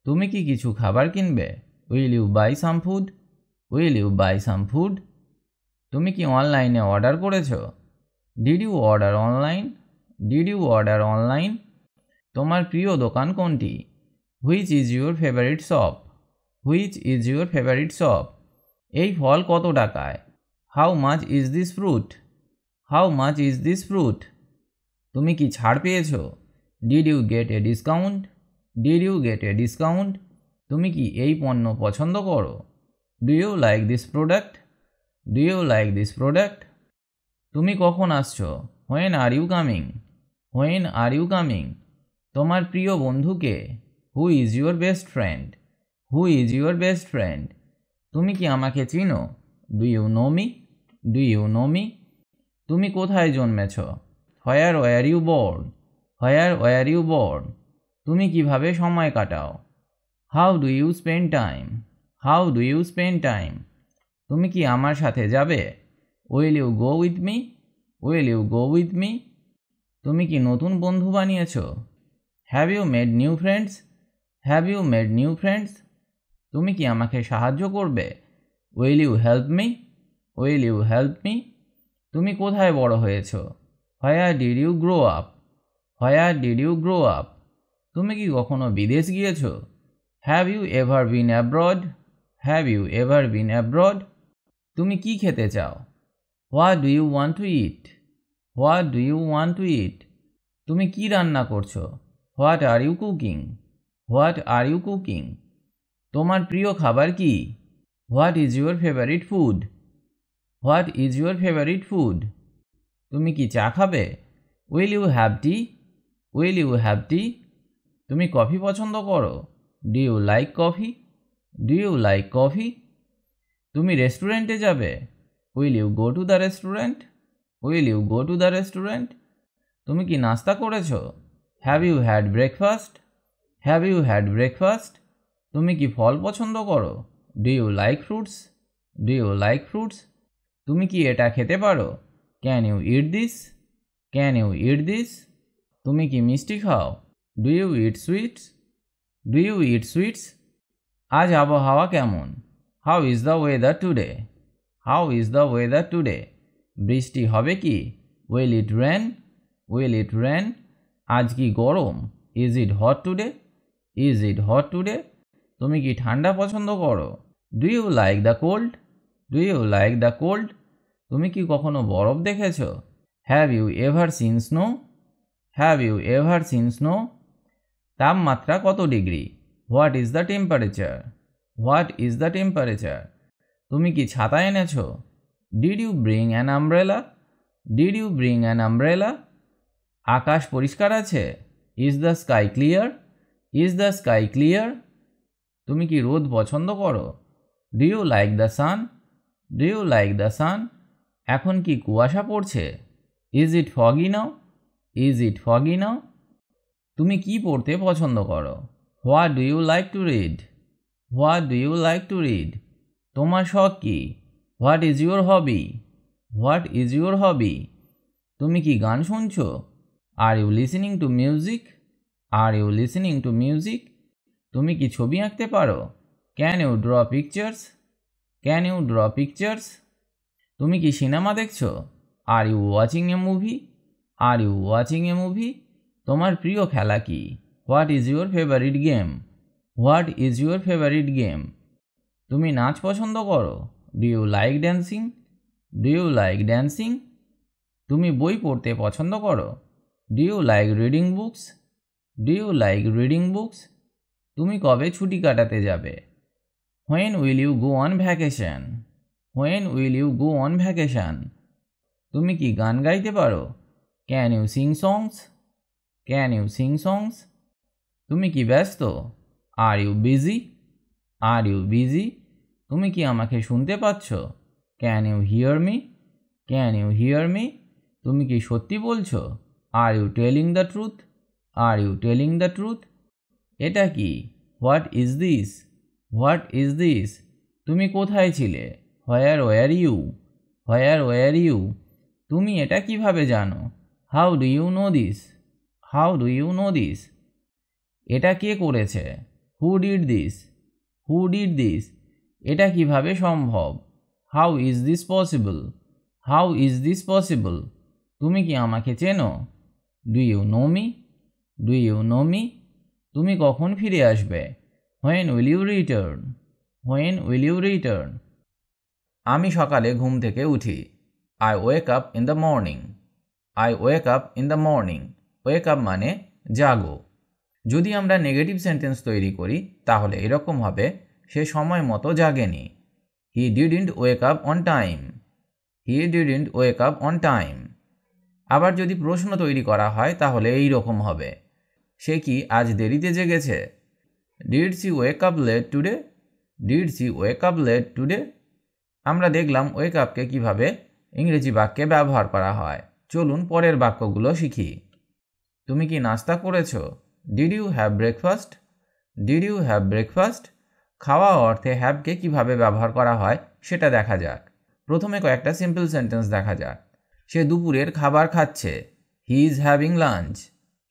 তুমি কি কিছু খাবার কিনবে? Will you buy some food? Will you buy some food? তুমি কি অনলাইনে অর্ডার করেছো? Did you order online? Did you order online? তোমার প্রিয় দোকান কোনটি? Which is your favourite shop? Which is your favourite shop? এই ফল কত টাকায়? How much is this fruit? How much is this fruit? তুমি কি ছাড় পেয়েছো? Did you get a discount? Did you get a discount? তুমি কি এই পণ্য পছন্দ করো? Do you like this product? Do you like this product? তুমি কখন আসছো? When are you coming? When are you coming? তোমার প্রিয় বন্ধুকে? Who is your best friend? Who is your best friend? তুমি কি আমাকে চিনো? Do you know me? Do you know me? তুমি কোথায় জন্মেছ? Where were you born? Where were you born? তুমি কিভাবে সময় কাটাও? How do you spend time? How do you spend time? তুমি কি আমার সাথে যাবে? Will you go with me? Will you go with me? তুমি কি নতুন বন্ধু বানিয়েছ? Have you made new friends? Have you made new friends? তুমি কি আমাকে সাহায্য করবে? Will you help me? Will you help me? তুমি কোথায় বড় হয়েছ? Where did you grow up? Where did you grow up? তুমি কি কখনো বিদেশ গিয়েছ? Have you ever been abroad? Have you ever been abroad? তুমি কি খেতে চাও? What do you want to eat? What do you want to eat? তুমি কি রান্না করছো? What are you cooking? What are you cooking? তোমার প্রিয় খাবার কি? What is your favourite food? What is your favourite food? তুমি কি চা খাবে? Will you have tea? Will you have tea? তুমি কফি পছন্দ করো? Do you like coffee? Do you like coffee? তুমি রেস্টুরেন্টে যাবে? Will you go to the restaurant? Will you go to the restaurant? তুমি কি নাস্তা করেছো? Have you had breakfast? Have you had breakfast? তুমি কি ফল পছন্দ করো? Do you like fruits? Do you like fruits? তুমি কি এটা খেতে পারো? Can you eat this? Can you eat this? তুমি কি মিষ্টি খাও? Do you eat sweets? Do you eat sweets? আজ আবহাওয়া কেমন? How is the weather today? How is the weather today? বৃষ্টি হবে কি? Will it rain? Will it rain? আজ কি গরম? Is it hot today? Is it hot today? তুমি কি ঠান্ডা পছন্দ করো? Do you like the cold? Do you like the cold? তুমি কি কখনো বরফ দেখেছো? Have you ever seen snow? Have you ever seen snow? তাপমাত্রা কত degree? What is the temperature? What is the temperature? তুমি কি ছাতা এনেছো? Did you bring an umbrella? Did you bring an umbrella? আকাশ পরিষ্কার আছে? Is the sky clear? Is the sky clear? তুমি কি রোদ পছন্দ করো? Do you like the sun? Do you like the sun? এখন কি কুয়াশা পড়ছে? Is it foggy now? Is it foggy now? তুমি কি পড়তে পছন্দ করো? What do you like to read? What do you like to read? তোমার শখ কি? What is your hobby? What is your hobby? তুমি কি গান শুনছো? Are you listening to music? Are you listening to music? তুমি কি ছবি আঁকতে পারো? Can you draw pictures? Can you draw pictures? তুমি কি সিনেমা দেখছো? Are you watching a movie? Are you watching a movie? তোমার প্রিয় খেলা কি? What is your favourite game? What is your favourite game? তুমি নাচ পছন্দ করো? Do you like dancing? Do you like dancing? তুমি বই পড়তে পছন্দ করো? Do you like reading books? Do you like reading books? তুমি কবে ছুটি কাটাতে যাবে? When will you go on vacation? When will you go on vacation? তুমি কি গান গাইতে পারো? Can you sing songs? Can you sing songs? তুমি কি ব্যস্ত? Are you busy? Are you busy? তুমি কি আমাকে শুনতে পাচ্ছ? Can you hear me? Can you hear me? তুমি কি সত্যি বলছো? Are you telling the truth? Are you telling the truth? এটা কি? What is this? What is this? তুমি কোথায় ছিলে? Where were you? Where were you? তুমি এটা কিভাবে জানো? How do you know this? How do you know this? এটা কে করেছে? Who did this? Who did this? এটা কিভাবে সম্ভব? How is this possible? How is this possible? তুমি কি আমাকে চেনো? Do you know me? Do you know me? তুমি কখন ফিরে আসবে? When will you return? When will you return? আমি সকালে ঘুম থেকে উঠি। I wake up in the morning. I wake up in the morning. Wake up মানে জাগো। যদি আমরা নেগেটিভ সেন্টেন্স তৈরি করি তাহলে এরকম হবে, সে সময় মতো জাগেনি। He didn't wake up on time. He didn't wake up on time. আবার যদি প্রশ্ন তৈরি করা হয় তাহলে এই রকম হবে, সে কি আজ দেরিতে জেগেছে? Did she wake up late today? Did she wake up late today? আমরা দেখলাম ওয়েক আপকে কীভাবে ইংরেজি বাক্যে ব্যবহার করা হয়। চলুন পরের বাক্যগুলো শিখি। তুমি কি নাস্তা করেছো? Did you have breakfast? Did you have breakfast? খাওয়া অর্থে হ্যাভকে কীভাবে ব্যবহার করা হয় সেটা দেখা যাক। প্রথমে কয়েকটা সিম্পল সেন্টেন্স দেখা যাক। সে দুপুরের খাবার খাচ্ছে। He is having lunch.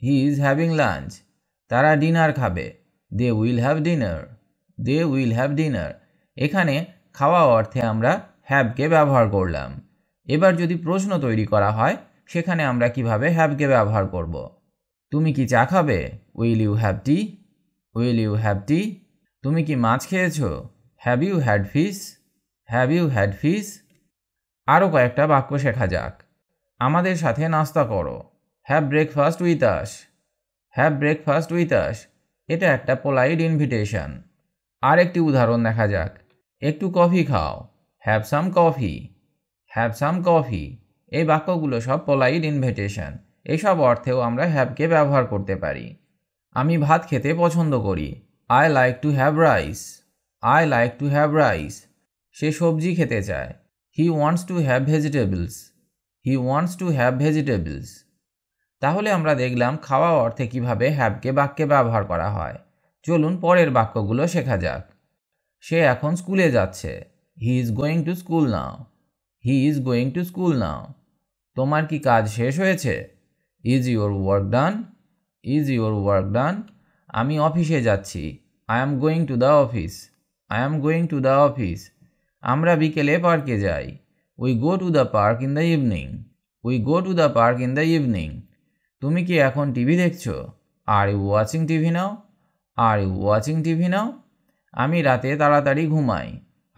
He is having lunch. তারা ডিনার খাবে। They will have dinner. They will have dinner. এখানে খাওয়া অর্থে আমরা হ্যাভকে ব্যবহার করলাম। এবার যদি প্রশ্ন তৈরি করা হয় সেখানে আমরা কিভাবে হ্যাভকে ব্যবহার করব। তুমি কি চা খাবে? Will you have tea? Will you have tea? তুমি কি মাছ খেয়েছো? Have you had fish? Have you had fish? আরও কয়েকটা বাক্য শেখা যাক। আমাদের সাথে নাস্তা করো। Have breakfast with us. Have breakfast with us. এটা একটা পোলাইট ইনভিটেশন। আরেকটি উদাহরণ দেখা যাক। একটু কফি খাও। Have some coffee. Have some coffee. এই বাক্যগুলো সব পোলাইট ইনভিটেশন। এইসব অর্থেও আমরা হ্যাভকে ব্যবহার করতে পারি। আমি ভাত খেতে পছন্দ করি। I like to have rice. I like to have rice. সে সবজি খেতে চায়। He wants to have vegetables. He wants to have vegetables. তাহলে আমরা দেখলাম খাওয়া অর্থে কিভাবে হ্যাভকে বাক্যে ব্যবহার করা হয়। চলুন পরের বাক্যগুলো শেখা যাক। সে এখন স্কুলে যাচ্ছে। He is going to school now. He is going to school now. তোমার কি কাজ শেষ হয়েছে? Is your work done? Is your work done? আমি অফিসে যাচ্ছি। I am going to the office. I am going to the office. আমরা বিকেলে পার্কে যাই। We go to the park in the evening. We go to the park in the evening. তুমি কি এখন টিভি দেখছো? Are you watching TV now? Are you watching TV now? আমি রাতে তাড়াতাড়ি ঘুমাই।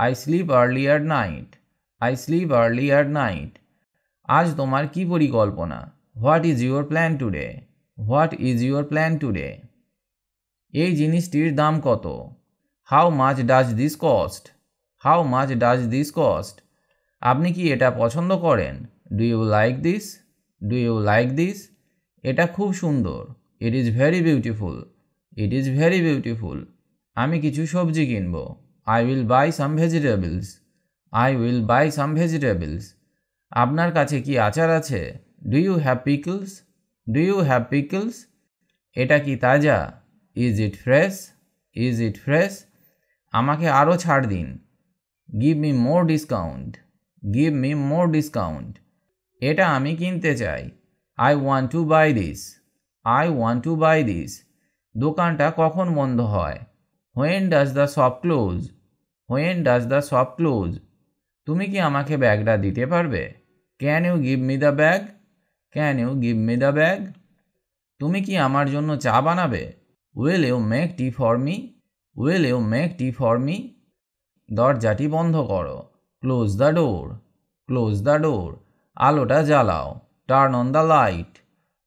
I sleep early at night. I sleep early at night. আজ তোমার কি পরিকল্পনা? What is your plan today? What is your plan today? এই জিনিসটির দাম কত? How much does this cost? How much does this cost? আপনি কি এটা পছন্দ করেন? Do you like this? Do you like this? এটা খুব সুন্দর। It is very beautiful. It is very beautiful. আমি কিছু সবজি কিনব। I will buy some vegetables. I will buy some vegetables. আপনার কাছে কি আচার আছে? Do you have pickles? Do you have pickles? এটা কি তাজা? Is it fresh? Is it fresh? আমাকে আরও ছাড় দিন। Give me more discount. Give me more discount. এটা আমি কিনতে চাই। I want to buy this. I want to buy this. দোকানটা কখন বন্ধ হয়? When does the shop close? When does the shop close? তুমি কি আমাকে ব্যাগটা দিতে পারবে? Can you give me the bag? Can you give me the bag? তুমি কি আমার জন্য চা বানাবে? Will you make tea for me? Will you make tea for me? দরজাটি বন্ধ করো। Close the door. Close the door. আলোটা জ্বালাও। Turn on the light.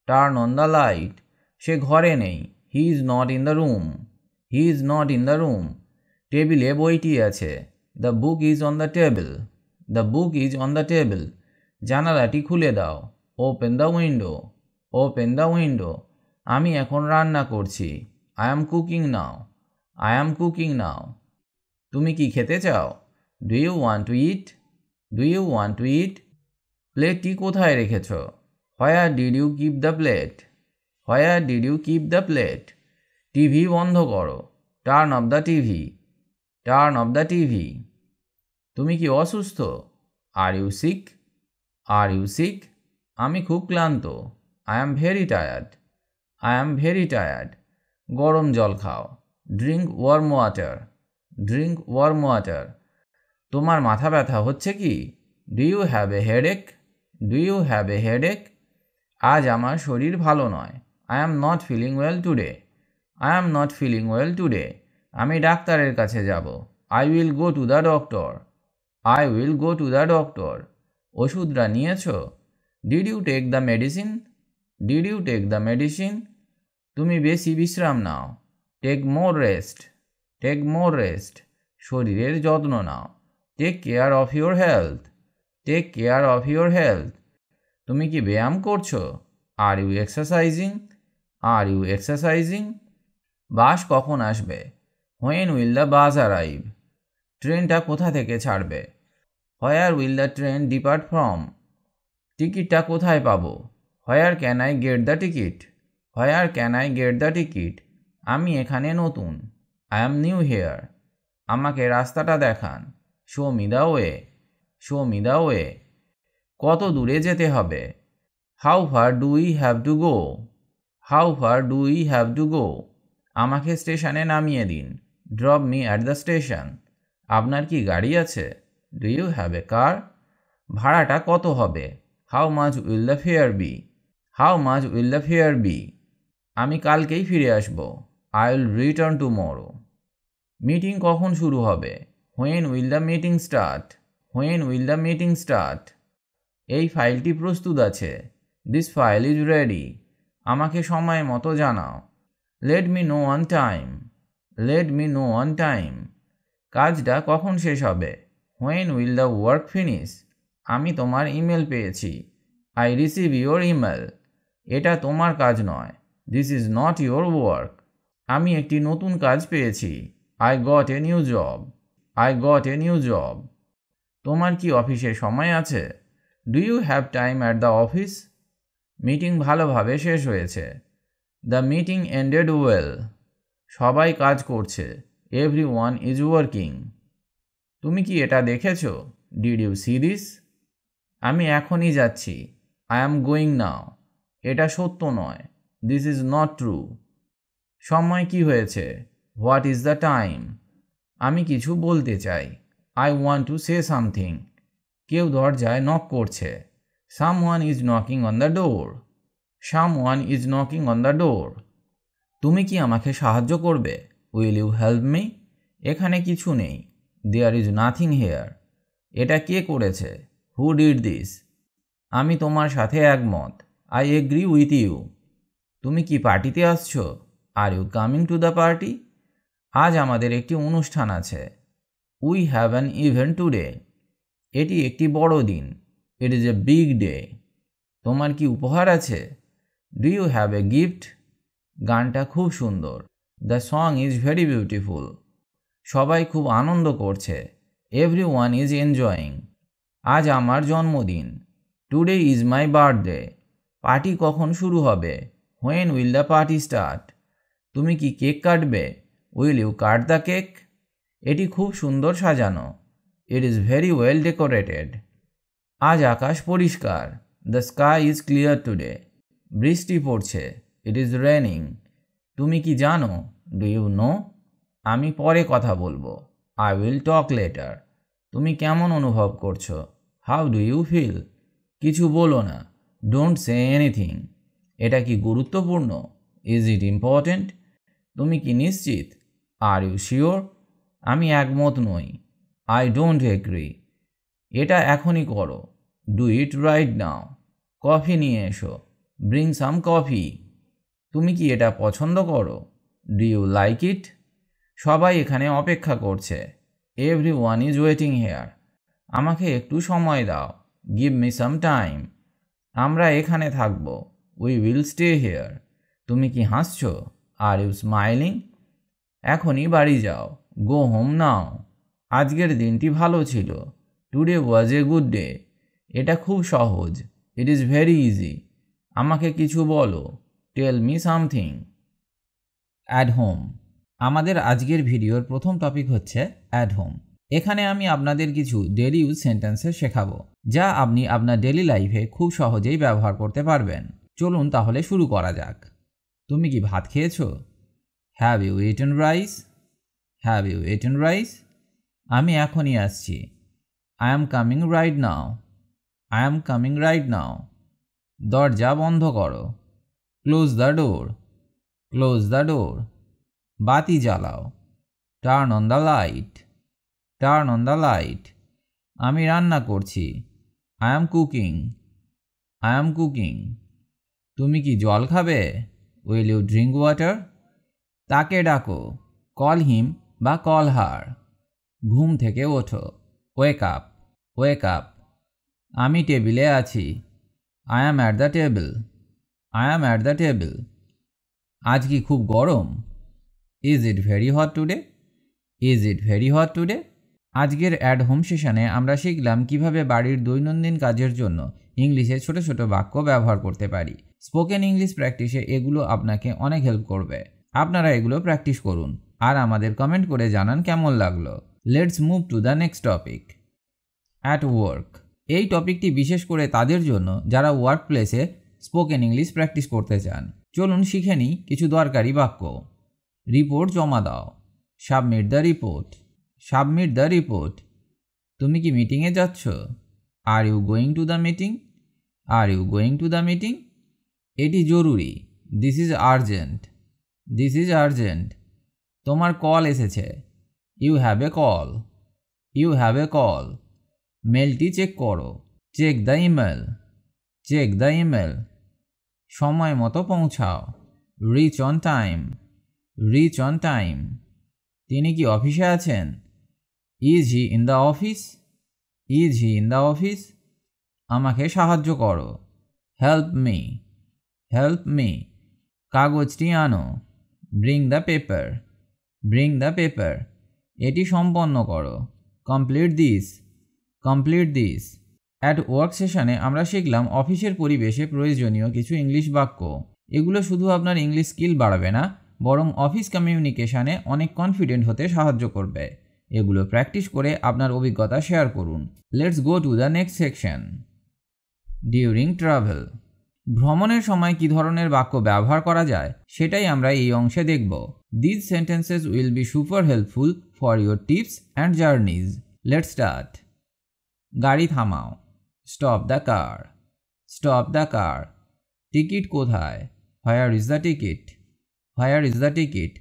Turn on the light. সে ঘরে নেই। He is not in the room. He is not in the room. টেবিলে বইটি আছে। The book is on the table. The book is on the table. জানালাটি খুলে দাও। Open the window. Open the window. আমি এখন রান্না করছি। I am cooking now. I am cooking now. তুমি কি খেতে চাও? Do you want to eat? Do you want to eat? প্লেটটি কোথায় রেখেছ? Where did you keep the plate? Where did you keep the plate? TV বন্ধ করো। Turn off the TV. Turn off the TV. তুমি কি অসুস্থ? Are you sick? Are you sick? আমি খুব ক্লান্ত। I am very tired. I am very tired. গরম জল খাও। Drink warm water. Drink warm water. তোমার মাথা ব্যথা হচ্ছে কি? Do you have a headache? Do you have a headache? আজ আমার শরীর ভালো নয়। I am not feeling well today. I am not feeling well today. আমি ডাক্তারের কাছে যাব। I will go to the doctor. I will go to the doctor. ওষুধটা নিয়েছো? Did you take the medicine? Did you take the medicine? তুমি বেশি বিশ্রাম নাও। Take more rest. Take more rest. শরীরের যত্ন নাও। Take care of your health. Take care of your health. তুমি কি ব্যায়াম করছো? Are you exercising? Are you exercising? বাস কখন আসবে? When will the bus arrive? ট্রেনটা কোথা থেকে ছাড়বে? Where will the train depart from? টিকিটটা কোথায় পাবো? Where can I get the ticket? Where can I get the ticket? আমি এখানে নতুন। I am new here. আমাকে রাস্তাটা দেখান। Show me the way. Show me the way. কত দূরে যেতে হবে? How far do we have to go? How far do we have to go? আমাকে স্টেশনে নামিয়ে দিন। Drop me at the station. আপনার কি গাড়ি আছে? Do you have a car? ভাড়াটা কত হবে? How much will the fare be? How much will the fare be? আমি কালকেই ফিরে আসব। I will return tomorrow. Meeting কখন শুরু হবে? When will the meeting start? When will the meeting start? এই ফাইলটি প্রস্তুত আছে। This file is ready. আমাকে সময় মতো জানাও। Let me know on time. Let me know on time. কাজটা কখন শেষ হবে? When will the work finish? আমি তোমার ইমেল পেয়েছি। I receive your email. এটা তোমার কাজ নয়। This is not your work. আমি একটি নতুন কাজ পেয়েছি। I got a new job. I got a new job. তোমার কি অফিসে সময় আছে? Do you have time at the office? Meeting ভালোভাবে শেষ হয়েছে। The meeting ended well. সবাই কাজ করছে। Everyone is working. তুমি কি এটা দেখেছ? Did you see this? আমি এখনই যাচ্ছি। I am going now. এটা সত্য নয়। This is not true. সময় কি হয়েছে? What is the time? আমি কিছু বলতে চাই। I want to say something. কেউ দরজায় নক করছে। Someone is knocking on the door. Someone is knocking on the door. তুমি কি আমাকে সাহায্য করবে? Will you help me? এখানে কিছু নেই। There is nothing here. এটা কে করেছে? Who did this? আমি তোমার সাথে একমত। I agree with you. তুমি কি পার্টিতে আসছো? Are you coming to the party? আজ আমাদের একটি অনুষ্ঠান আছে। We have an event today. এটি একটি বড় দিন। It is a big day. তোমার কি উপহার আছে? Do you have a gift? গানটা খুব সুন্দর। The song is very beautiful. সবাই খুব আনন্দ করছে। Everyone is enjoying. আজ আমার জন্মদিন। Today is my birthday. Party কখন শুরু হবে? When will the party start? তুমি কি কেক কাটবে? Will you cut the cake? এটি খুব সুন্দর সাজানো। It is very well decorated. আজ আকাশ পরিষ্কার। The sky is clear today. বৃষ্টি পড়ছে। It is raining. তুমি কি জানো? Do you know? আমি পরে কথা বলবো। I will talk later. তুমি কেমন অনুভব করছো? How do you feel? কিছু বলো না। Don't say anything. এটা কি গুরুত্বপূর্ণ? Is it important? তুমি কি নিশ্চিত? Are you sure? আমি একমত নই। I don't agree. এটা এখনই করো। Do it right now. Coffee নিয়ে এসো। Bring some coffee. তুমি কি এটা পছন্দ করো? Do you like it? সবাই এখানে অপেক্ষা করছে। Everyone is waiting here. আমাকে একটু সময় দাও। Give me some time. আমরা এখানে থাকব। We will stay here. তুমি কি হাসছো? Are you smiling? এখনই বাড়ি যাও। Go home now. আজকের দিনটি ভালো ছিল। Today was a good day. এটা খুব সহজ। It is very easy. আমাকে কিছু বলো। Tell me something. At home. আমাদের আজকের ভিডিওর প্রথম টপিক হচ্ছে অ্যাট হোম। এখানে আমি আপনাদের কিছু ডেলি ইউজ সেন্টেন্সেস শেখাবো, যা আপনি আপনার ডেলি লাইফে খুব সহজেই ব্যবহার করতে পারবেন। চলুন তাহলে শুরু করা যাক। তুমি কি ভাত খেয়েছো? Have you eaten rice? Have you eaten rice? আমি এখনই আসছি। I am coming right now. I am coming right now. দরজা বন্ধ করো। Close the door. Close the door. বাতি জ্বালাও। Turn on the light. Turn on the light. আমি রান্না করছি। I am cooking. I am cooking. তুমি কি জল খাবে? Will you drink water? তাকে ডাকো। কল হিম বা কল হার। ঘুম থেকে ওঠো। Wake up. Wake up. আমি টেবিলে আছি। I am at the table. I am at the table. আজ কি খুব গরম? Is it very hot today? Is it very hot today? আজকের অ্যাট হোম সেশনে আমরা শিখলাম কিভাবে বাড়ির দৈনন্দিন কাজের জন্য ইংলিশে ছোট ছোট বাক্য ব্যবহার করতে পারি। স্পোকেন ইংলিশ প্র্যাকটিসে এগুলো আপনাকে অনেক হেল্প করবে। আপনারা এগুলো প্র্যাকটিস করুন আর আমাদের কমেন্ট করে জানান কেমন লাগলো। Let's move to the next topic, at work. এই টপিকটি বিশেষ করে তাদের জন্য যারা ওয়ার্ক প্লেসে স্পোকেন ইংলিশ প্র্যাকটিস করতে চান। চলুন শিখে নিই কিছু দরকারি বাক্য। রিপোর্ট জমা দাও। Submit the report. Submit the report. তুমি কি মিটিংয়ে যাচ্ছ? Are you going to the meeting? Are you going to the meeting? এটি জরুরি। This is urgent. This is urgent. তোমার কল এসেছে। You have a call. You have a call. মেলটি চেক করো। Check the email. Check the email. সময় মতো পৌঁছাও। Reach on time. Reach on time. তিনি কি অফিসে আছেন? Is he in the office? Is he in the office? আমাকে সাহায্য করো। Help me. Help me. কাগজটি আনো। Bring the paper. Bring the paper. এটি সম্পন্ন করো। Complete this. Complete this. At work সেশনে আমরা শিখলাম অফিসের পরিবেশে প্রয়োজনীয় কিছু ইংলিশ বাক্য। এগুলো শুধু আপনার ইংলিশ স্কিল বাড়াবে না, বরং অফিস কমিউনিকেশানে অনেক কনফিডেন্ট হতে সাহায্য করবে। এগুলো প্র্যাকটিস করে আপনার অভিজ্ঞতা শেয়ার করুন। Let's go to the next section. During travel. ভ্রমণের সময় কী ধরনের বাক্য ব্যবহার করা যায় সেটাই আমরা এই অংশে দেখব। This sentences will be super helpful for your tips and journeys. Let's start. গাড়ি থামাও। Stop the car. Stop the car. Ticket কোথায়? Where is the ticket? Where is the ticket?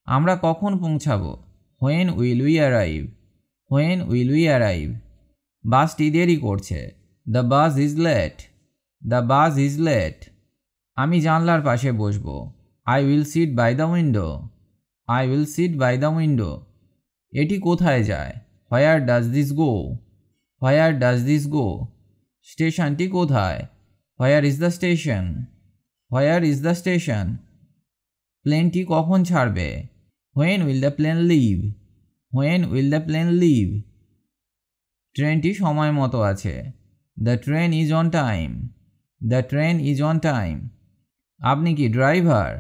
আমরা কখন পৌঁছাবো? When will we arrive? When will we arrive? বাসটি দেরি করছে। The bus is late. The bus is late. আমি জানলার পাশে বসবো। I will sit by the window. I will sit by the window. এটি কোথায় যায়? Where does this go? Where does this go? স্টেশনটি কোথায়? Where is the station? Where is the station? প্লেনটি কখন ছাড়বে? When will the plane leave? When will the plane leave? ট্রেনটি সময় মতো আছে। The train is on time. The train is on time. আপনি কি driver?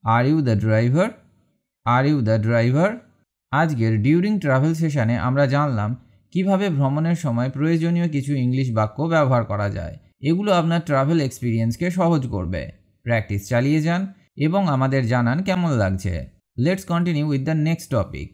Are you the driver? Are you the driver? আজকের ডিউরিং ট্রাভেল সেশনে আমরা জানলাম কিভাবে ভ্রমণের সময় প্রয়োজনীয় কিছু ইংলিশ বাক্য ব্যবহার করা যায়। এগুলো আপনার ট্রাভেল এক্সপিরিয়েন্সকে সহজ করবে। প্র্যাকটিস চালিয়ে যান এবং আমাদের জানান কেমন লাগছে। Let's continue with the next topic.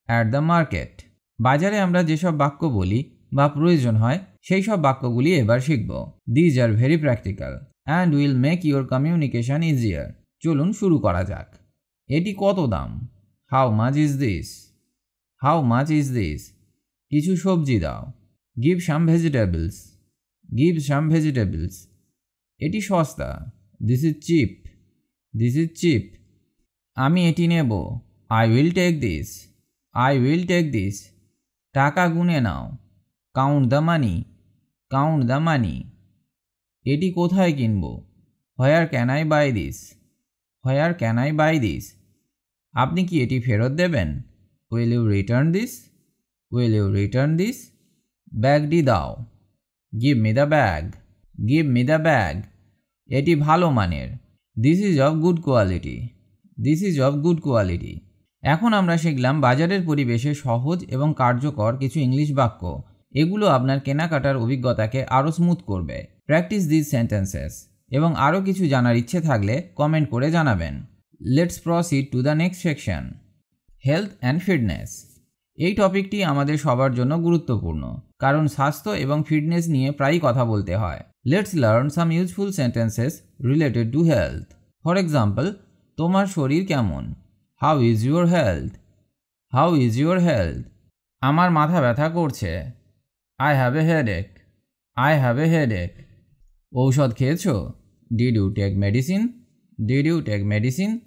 At the market. বাজারে আমরা যেসব বাক্য বলি বা প্রয়োজন হয় সেই সব বাক্যগুলি এবার শিখব। These are very practical and will make your communication easier. চলুন শুরু করা যাক। এটি কত দাম? How much is this? How much is this? কিছু সবজি দাও। Give some vegetables. Give some vegetables. এটি সস্তা। This is cheap. This is cheap. আমি এটি নেব। I will take this. I will take this. টাকা গুনে নাও। Count the money. Count the money. এটি কোথায় কিনব? হোয়ার can I buy this? Where can I buy this? আপনি কি এটি ফেরত দেবেন? Will you return this? Will you return this? ব্যাগটি দাও। Give me the bag. Give me the bag. এটি ভালো মানের। This is of good quality. This is of good quality. এখন আমরা শিখলাম বাজারের পরিবেশে সহজ এবং কার্যকর কিছু ইংলিশ বাক্য। এগুলো আপনার কেনাকাটার অভিজ্ঞতাকে আরও স্মুথ করবে। প্র্যাকটিস দিস সেন্টেন্সেস এবং আরও কিছু জানার ইচ্ছে থাকলে কমেন্ট করে জানাবেন। Let's proceed to the next section. Health and fitness. এই টপিকটি আমাদের সবার জন্য গুরুত্বপূর্ণ, কারণ স্বাস্থ্য এবং ফিটনেস নিয়ে প্রায়ই কথা বলতে হয়। Let's learn some useful sentences related to health. For example, তোমার শরীর কেমন? How is your health? How is your health? আমার মাথা ব্যথা করছে। I have a headache. I have a headache. ঔষধ খেয়েছো? Did you take medicine? Did you take medicine?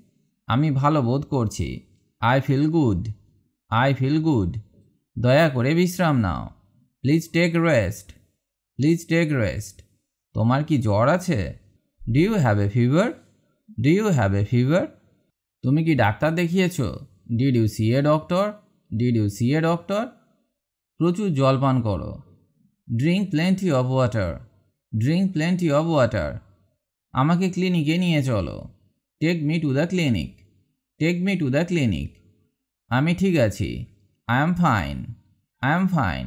আমি ভালো বোধ করছি। I feel good. I feel good. দয়া করে বিশ্রাম নাও। Please take rest. Please take rest. তোমার কি জ্বর আছে? Do you have a fever? Do you have a fever? তুমি কি ডাক্তার দেখিয়েছো? Did you see a doctor? Did you see a doctor? প্রচুর জল পান করো। Drink plenty of water. Drink plenty of water. আমাকে ক্লিনিকে নিয়ে চলো। Take me to the clinic. Take me to the clinic. আমি ঠিক আছি। I am fine. I am fine.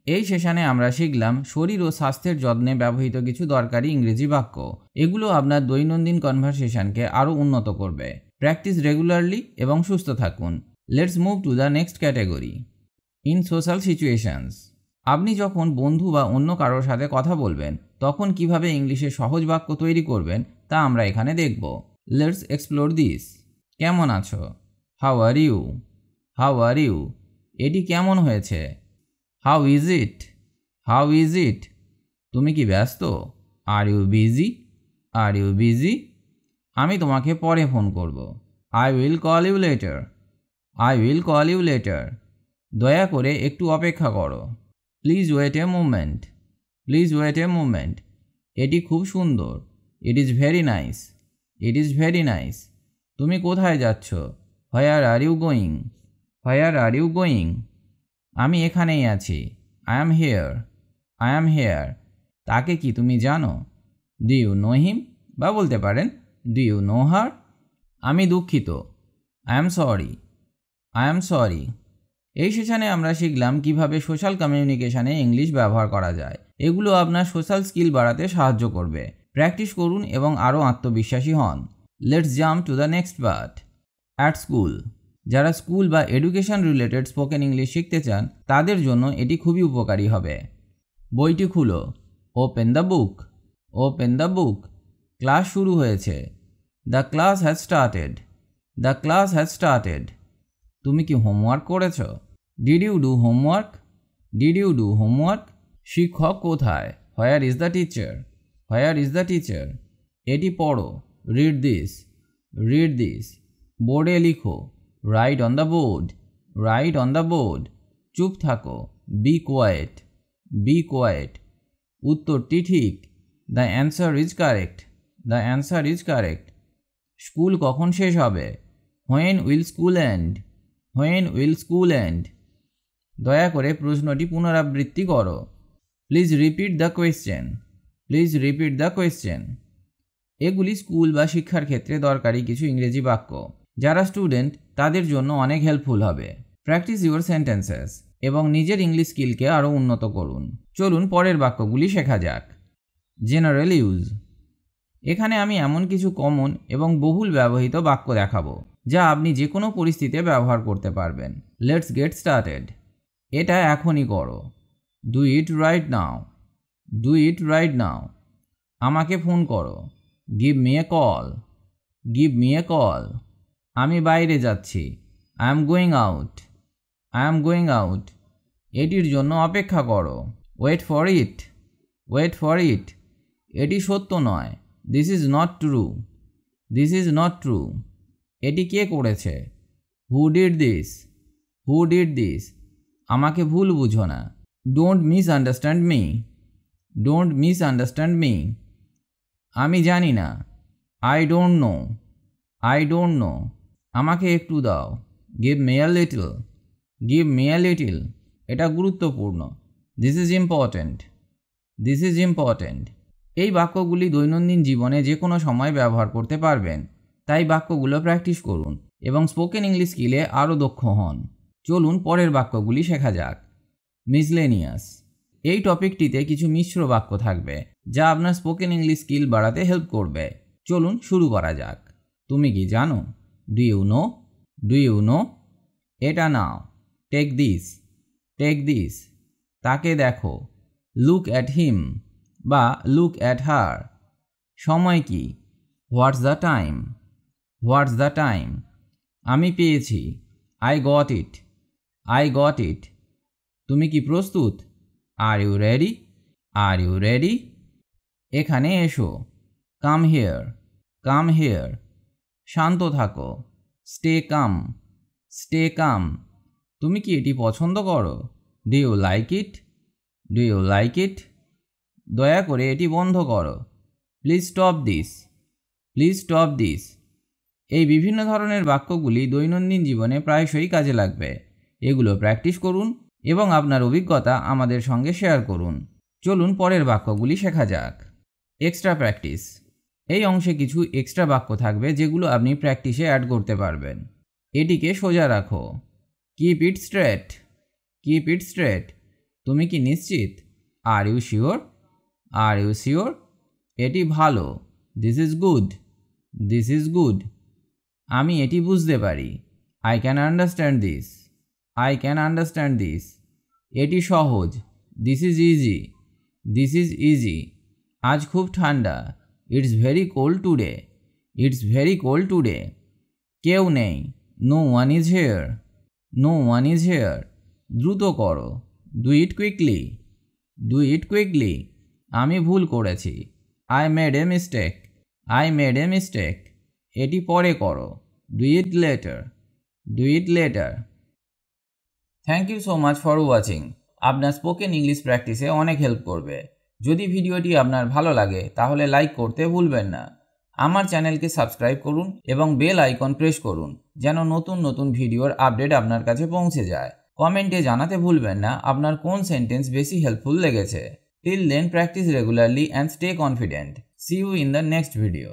এই সেশনে আমরা শিখলাম শরীর ও স্বাস্থ্যের যত্নে ব্যবহৃত কিছু দরকারি ইংরেজি বাক্য। এগুলো আপনার দৈনন্দিন কনভারসেশনকে আরও উন্নত করবে। প্র্যাকটিস রেগুলারলি এবং সুস্থ থাকুন। Let's move to the next category. In social situations. আপনি যখন বন্ধু বা অন্য কারোর সাথে কথা বলবেন তখন কিভাবে ইংলিশে সহজ বাক্য তৈরি করবেন তা আমরা এখানে দেখব। Let's explore this. কেমন আছো? How are you? How are you? এটি কেমন হয়েছে? How is it? How is it? তুমি কি ব্যস্ত? Are you busy? Are you busy? আমি তোমাকে পরে ফোন করব। I will call you later. I will call you later. দয়া করে একটু অপেক্ষা করো। Please wait a moment. Please wait a moment. এটি খুব সুন্দর। It is very nice. It is very nice. তুমি কোথায় যাচ্ছ? Where are you going? Where are you going? আমি এখানেই আছি। I am here, I am here. তাকে কি তুমি জানো? ডু ইউ নো হিম, বা বলতে পারেন ডু ইউ নো হার। আমি দুঃখিত, I am sorry, I am sorry. এই সেশনে আমরা শিখলাম কিভাবে সোশ্যাল কমিউনিকেশনে ইংলিশ ব্যবহার করা যায়। এগুলো আপনার সোশ্যাল স্কিল বাড়াতে সাহায্য করবে। প্র্যাকটিস করুন এবং আরও আত্মবিশ্বাসী হন। Let's jump to the next part. At school. যারা স্কুল বা এডুকেশন রিলেটেড স্পোকেন ইংলিশ শিখতে চান তাদের জন্য এটি খুবই উপকারী হবে। বইটি খুলো, open the book, open the book. Class শুরু হয়েছে, the class has started, the class has started. তুমি কি হোমওয়ার্ক করেছ? Did you do homework, did you do homework. শিক্ষক কোথায়? Where is the teacher, where is the teacher. এটি পড়ো, রিড দিস, রিড দিস। বোর্ডে লিখো, write on the board, write on the board. চুপ থাকো, বি কোয়াইট, বি কোয়াইট। উত্তরটি ঠিক, the answer is correct, the answer is correct. School কখন শেষ হবে? When will school end, when will school end. দয়া করে প্রশ্নটি পুনরাবৃত্তি করো। Please repeat the question, please repeat the question. এগুলি স্কুল বা শিক্ষার ক্ষেত্রে দরকারি কিছু ইংরেজি বাক্য। যারা স্টুডেন্ট তাদের জন্য অনেক হেল্পফুল হবে। প্র্যাকটিস ইউর সেন্টেন্সেস এবং নিজের ইংলিশ স্কিলকে আরও উন্নত করুন। চলুন পরের বাক্যগুলি শেখা যাক। General use. এখানে আমি এমন কিছু কমন এবং বহুল ব্যবহৃত বাক্য দেখাবো যা আপনি যে কোনো পরিস্থিতিতে ব্যবহার করতে পারবেন। Let's get started. এটা এখনই করো, do it right now, do it right now. আমাকে ফোন করো, give me a call, give me a call. আমি বাইরে যাচ্ছি, I am going out, I am going out. এটির জন্য অপেক্ষা করো, wait for it, wait for it. এটি সত্য নয়, this is not true, this is not true. এটি কে করেছে? Who did this, who did this. আমাকে ভুল বুঝো না, don't miss understand me, don't miss understand me. আমি জানি না, I don't know, I don't no. আমাকে একটু দাও, give me a little, give me a little. এটা গুরুত্বপূর্ণ, this is important, this is important. এই বাক্যগুলি দৈনন্দিন জীবনে যে কোনো সময় ব্যবহার করতে পারবেন, তাই বাক্যগুলো প্র্যাকটিস করুন এবং স্পোকেন ইংলিশ স্কিলে আরও দক্ষ হন। চলুন পরের বাক্যগুলি শেখা যাক। মিসলেনিয়াস। এই টপিকটিতে কিছু মিশ্র বাক্য থাকবে যা আপনার স্পোকেন ইংলিশ স্কিল বাড়াতে হেল্প করবে। চলুন শুরু করা যাক। তুমি কি জানো? Do you know, do you know. এটা নাও, টেক দিস, টেক দিস। তাকে দেখো, লুক অ্যাট হিম বা লুক অ্যাট হার। সময় কি? What's the time, what's the time. আমি পেয়েছি, I got it, I got it. তুমি কি প্রস্তুত? Are you ready, are you ready. এখানে এসো, কাম হিয়ার, কাম হিয়ার। শান্ত থাকো, স্টে কাম, স্টে কাম। তুমি কি এটি পছন্দ করো? Do you like it, do you like it. দয়া করে এটি বন্ধ করো, please stop this, please stop this. এই বিভিন্ন ধরনের বাক্যগুলি দৈনন্দিন জীবনে প্রায়শই কাজে লাগবে। এগুলো প্র্যাকটিস করুন এবং আপনার অভিজ্ঞতা আমাদের সঙ্গে শেয়ার করুন। চলুন পরের বাক্যগুলি শেখা যাক। Extra practice. এই অংশে কিছু এক্সট্রা বাক্য থাকবে যেগুলো আপনি প্র্যাকটিসে অ্যাড করতে পারবেন। এটিকে সোজা রাখো, keep it straight, keep it straight. তুমি কি নিশ্চিত? Are you sure, are you sure. এটি ভালো, this is good, this is good. আমি এটি বুঝতে পারি, I can understand this, I can understand this. এটি সহজ, this is easy, this is easy. আজ খুব ঠান্ডা, it's very cold today, it's very cold today. কেউ নেই, no one is here, no one is here. দ্রুত করো, do it quickly, do it quickly. আমি ভুল করেছি, I made a mistake, I made a mistake. এটি পরে করো, do it later, do it later. Thank you so much for watching. আপনার স্পোকেন ইংলিশ প্র্যাকটিসে অনেক হেল্প করবে। যদি ভিডিওটি আপনার ভালো লাগে তাহলে লাইক করতে ভুলবেন না। আমার চ্যানেলকে সাবস্ক্রাইব করুন এবং বেল আইকন প্রেস করুন যেন নতুন নতুন ভিডিওর আপডেট আপনার কাছে পৌঁছে যায়। কমেন্টে জানাতে ভুলবেন না আপনার কোন সেন্টেন্স বেশি হেল্পফুল লেগেছে। Till then practice regularly and stay confident. See you in the next video.